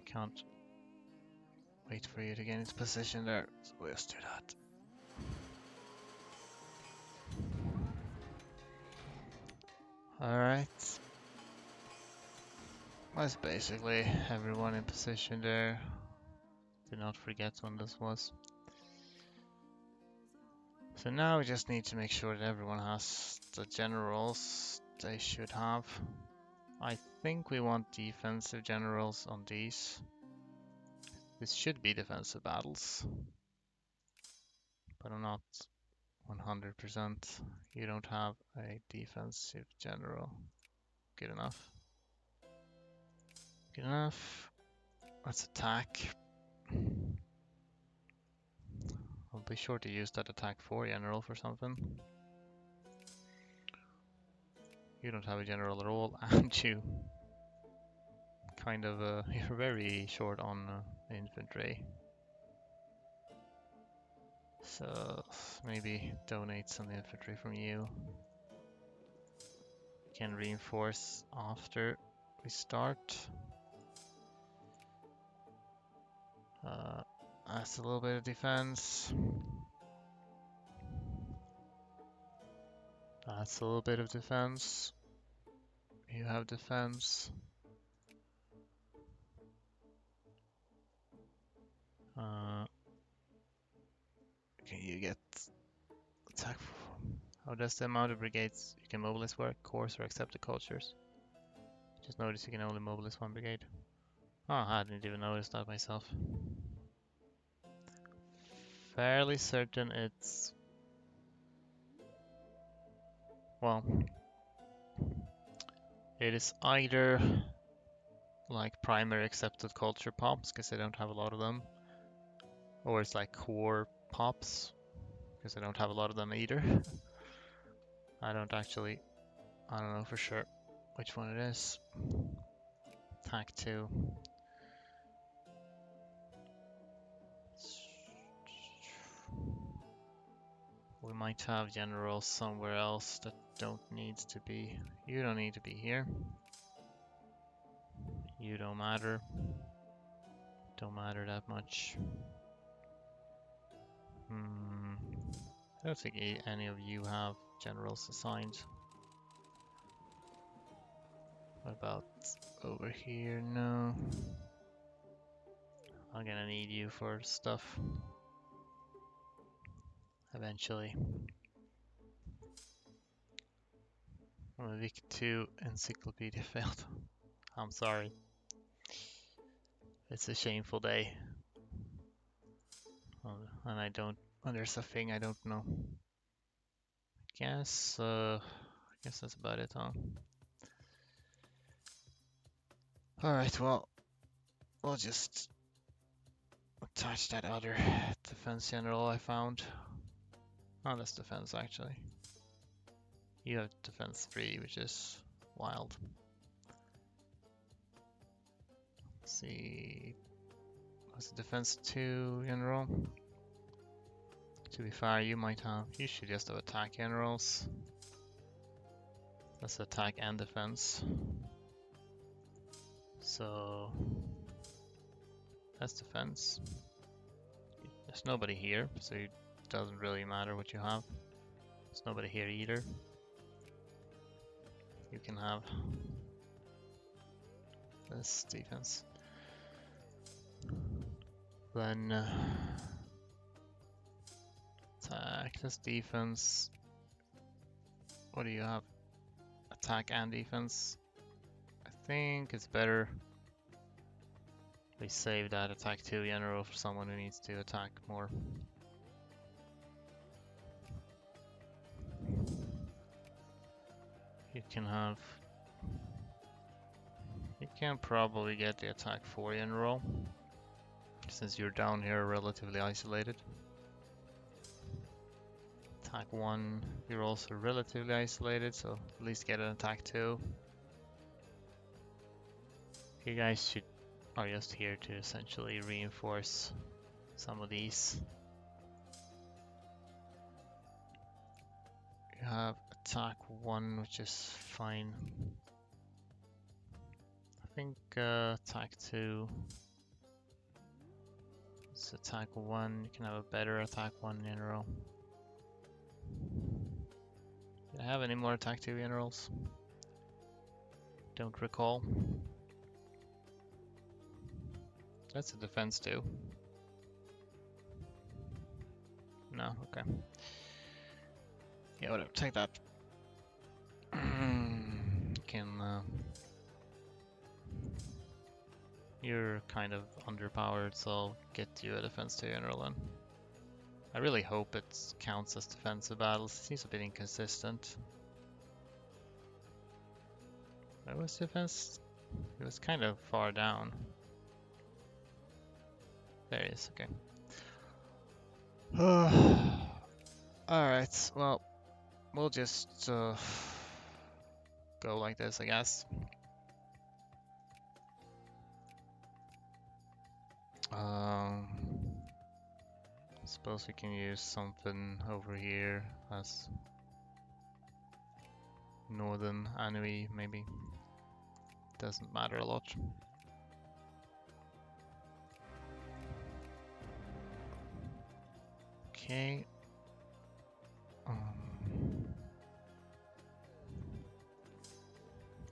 Can't wait for you to get into position there, so we'll just do that. Alright. That's basically everyone in position there. Do not forget when this was. So now we just need to make sure that everyone has the generals they should have. I think we want defensive generals on these. This should be defensive battles. But I'm not 100%. You don't have a defensive general. Good enough. Good enough. Let's attack. I'll be sure to use that attack 4 general for something. You don't have a general at all, and you kind of you're very short on infantry. So maybe donate some infantry from you. Can reinforce after we start. That's a little bit of defense. That's a little bit of defense. You have defense. Can you get attack? How does the amount of brigades you can mobilize work? Corps or accepted cultures? Just notice you can only mobilize 1 brigade. Oh, I didn't even notice that myself. Fairly certain it's... Well... It is either like primary accepted culture pops, because I don't have a lot of them. Or it's like core pops, because I don't have a lot of them either. I don't know for sure which one it is. Attack 2. We might have generals somewhere else that don't need to be. You don't need to be here. You don't matter. Don't matter that much. I don't think any of you have generals assigned. What about over here? No. I'm gonna need you for stuff eventually. Vic 2 Encyclopedia failed. I'm sorry. It's a shameful day. And I don't. And there's a thing I don't know. Guess that's about it, huh? Alright, well, we'll just attach that other defense general I found. Oh, that's defense actually. You have defense 3, which is wild. Let's see. What's the defense 2 general? To be fair, you should just have attack generals. That's attack and defense. So that's defense. There's nobody here, so it doesn't really matter what you have. There's nobody here either. You can have this defense. Then attack, this defense. What do you have? Attack and defense. I think it's better we save that attack 2 general for someone who needs to attack more. You can probably get the attack 4 general, since you're down here relatively isolated. Attack 1, you're also relatively isolated, so at least get an attack 2. You guys are just here to essentially reinforce some of these. You have attack 1, which is fine. I think attack 2. It's attack 1, you can have a better attack 1 general. Do I have any more attack 2 generals? Don't recall. That's a defense 2. No, okay. Yeah, whatever, take that. You're kind of underpowered, so I'll get you a defense 2 general then. I really hope it counts as defensive battles. It seems a bit inconsistent. Where was defense? It was kind of far down. There he is, okay. Alright, well, we'll just go like this, I guess. Suppose we can use something over here as northern enemy, maybe. Doesn't matter a lot. Okay.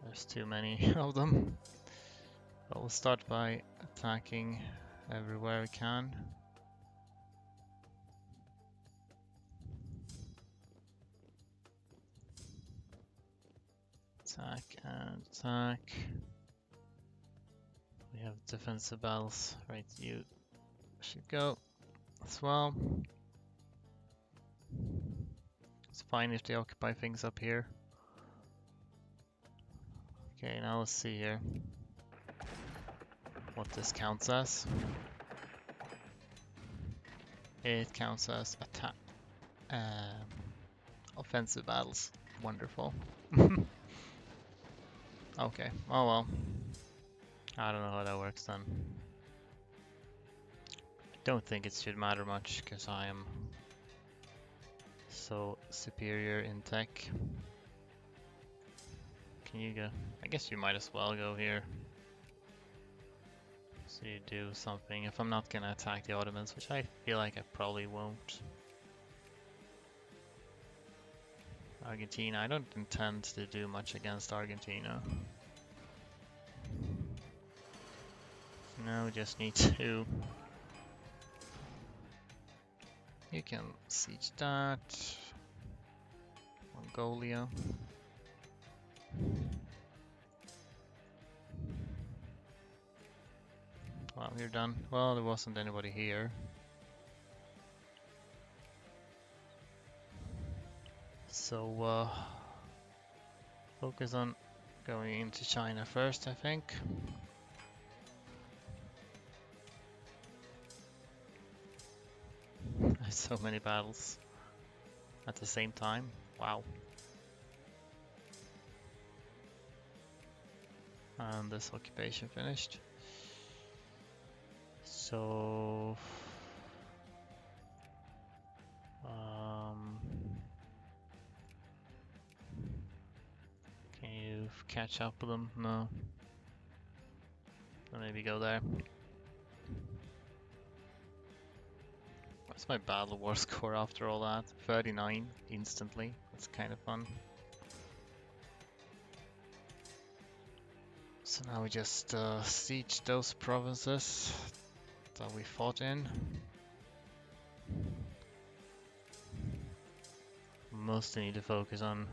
There's too many of them. But we'll start by attacking everywhere we can. Attack and attack. We have defensive battles. Right, you should go as well. It's fine if they occupy things up here. Okay, now let's see here what this counts as. It counts as attack, offensive battles. Wonderful. Okay, oh well. I don't know how that works then. I don't think it should matter much because I am so superior in tech. Can you go? I guess you might as well go here. So you do something. If I'm not gonna attack the Ottomans, which I feel like I probably won't. Argentina, I don't intend to do much against Argentina. So now we just need to... You can siege that. Mongolia. Well, you're done. Well, there wasn't anybody here. So, focus on going into China first, I think. So many battles at the same time. Wow. And this occupation finished. So... can you catch up with them? No. So maybe go there. What's my battle war score after all that? 39 instantly. That's kind of fun. So now we just siege those provinces that we fought in. Mostly need to focus on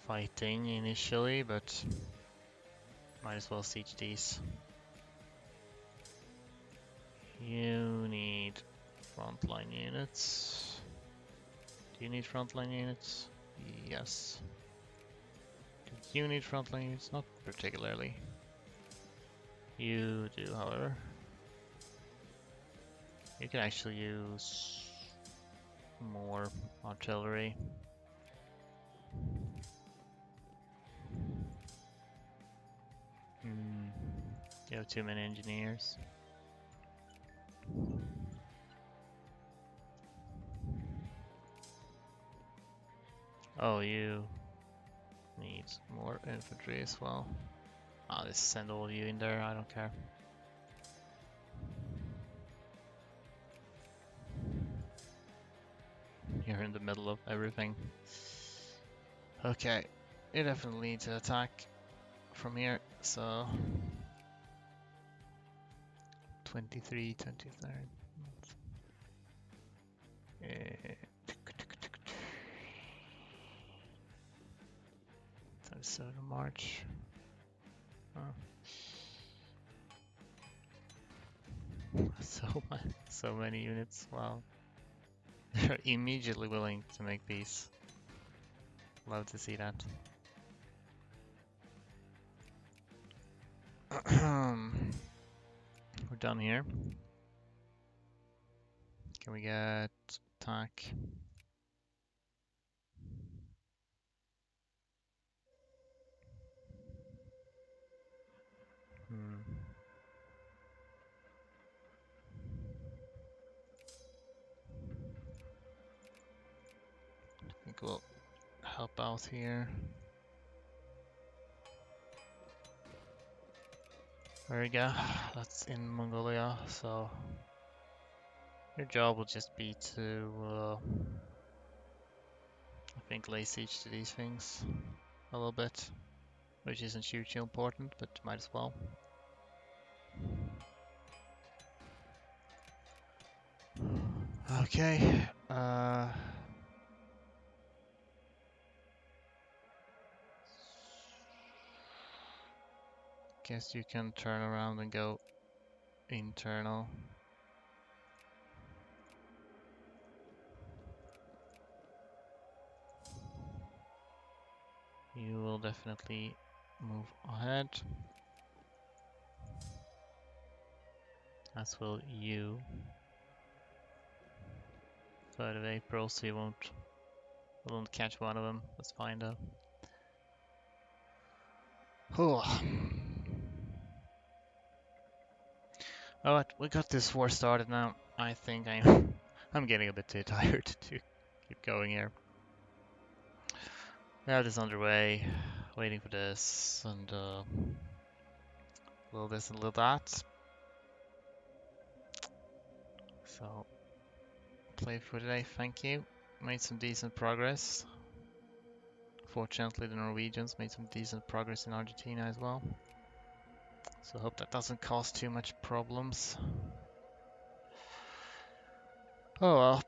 fighting initially, but might as well siege these. You need frontline units. Do you need frontline units? Yes. Do you need frontline units? Not particularly. You do, however. You can actually use more artillery. You have too many engineers. Oh, you need more infantry as well. I'll just send all of you in there, I don't care. You're in the middle of everything. Okay, you definitely need to attack from here, so 23, 23rd. So to March. Oh. So many units. Wow. They're immediately willing to make peace. Love to see that. We're done here. Can we get attack? I think we'll help out here. There we go. That's in Mongolia, so your job will just be to, I think, lay siege to these things a little bit, which isn't hugely important, but might as well. Okay. Guess you can turn around and go internal. You will definitely move ahead. As will you. 3rd of April, so you won't catch one of them. That's fine though. Oh. Alright, we got this war started now. I think I'm getting a bit too tired to keep going here. We have this underway, waiting for this, and a little this and a little that. So, play for today, thank you. Made some decent progress. Fortunately, the Norwegians made some decent progress in Argentina as well. So hope that doesn't cause too much problems. Oh well.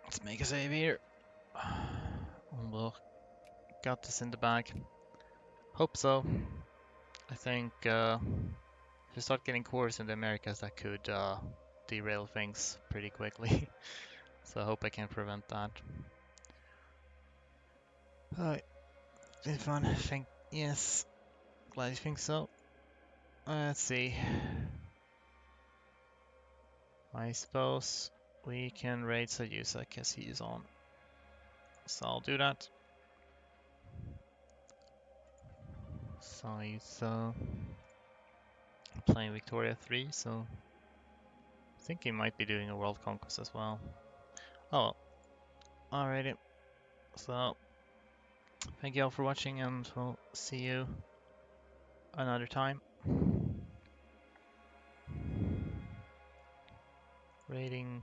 Let's make a save here. We'll got this in the bag. Hope so. I think if you start getting cores in the Americas, that could derail things pretty quickly. So I hope I can prevent that. Alright, been fun. Yes, glad you think so. Let's see. I suppose we can raid Sayusa because he's on. So I'll do that. Sayusa playing Victoria 3, so I think he might be doing a World Conquest as well. Oh, alrighty. So, thank you all for watching, and we'll see you another time. Rating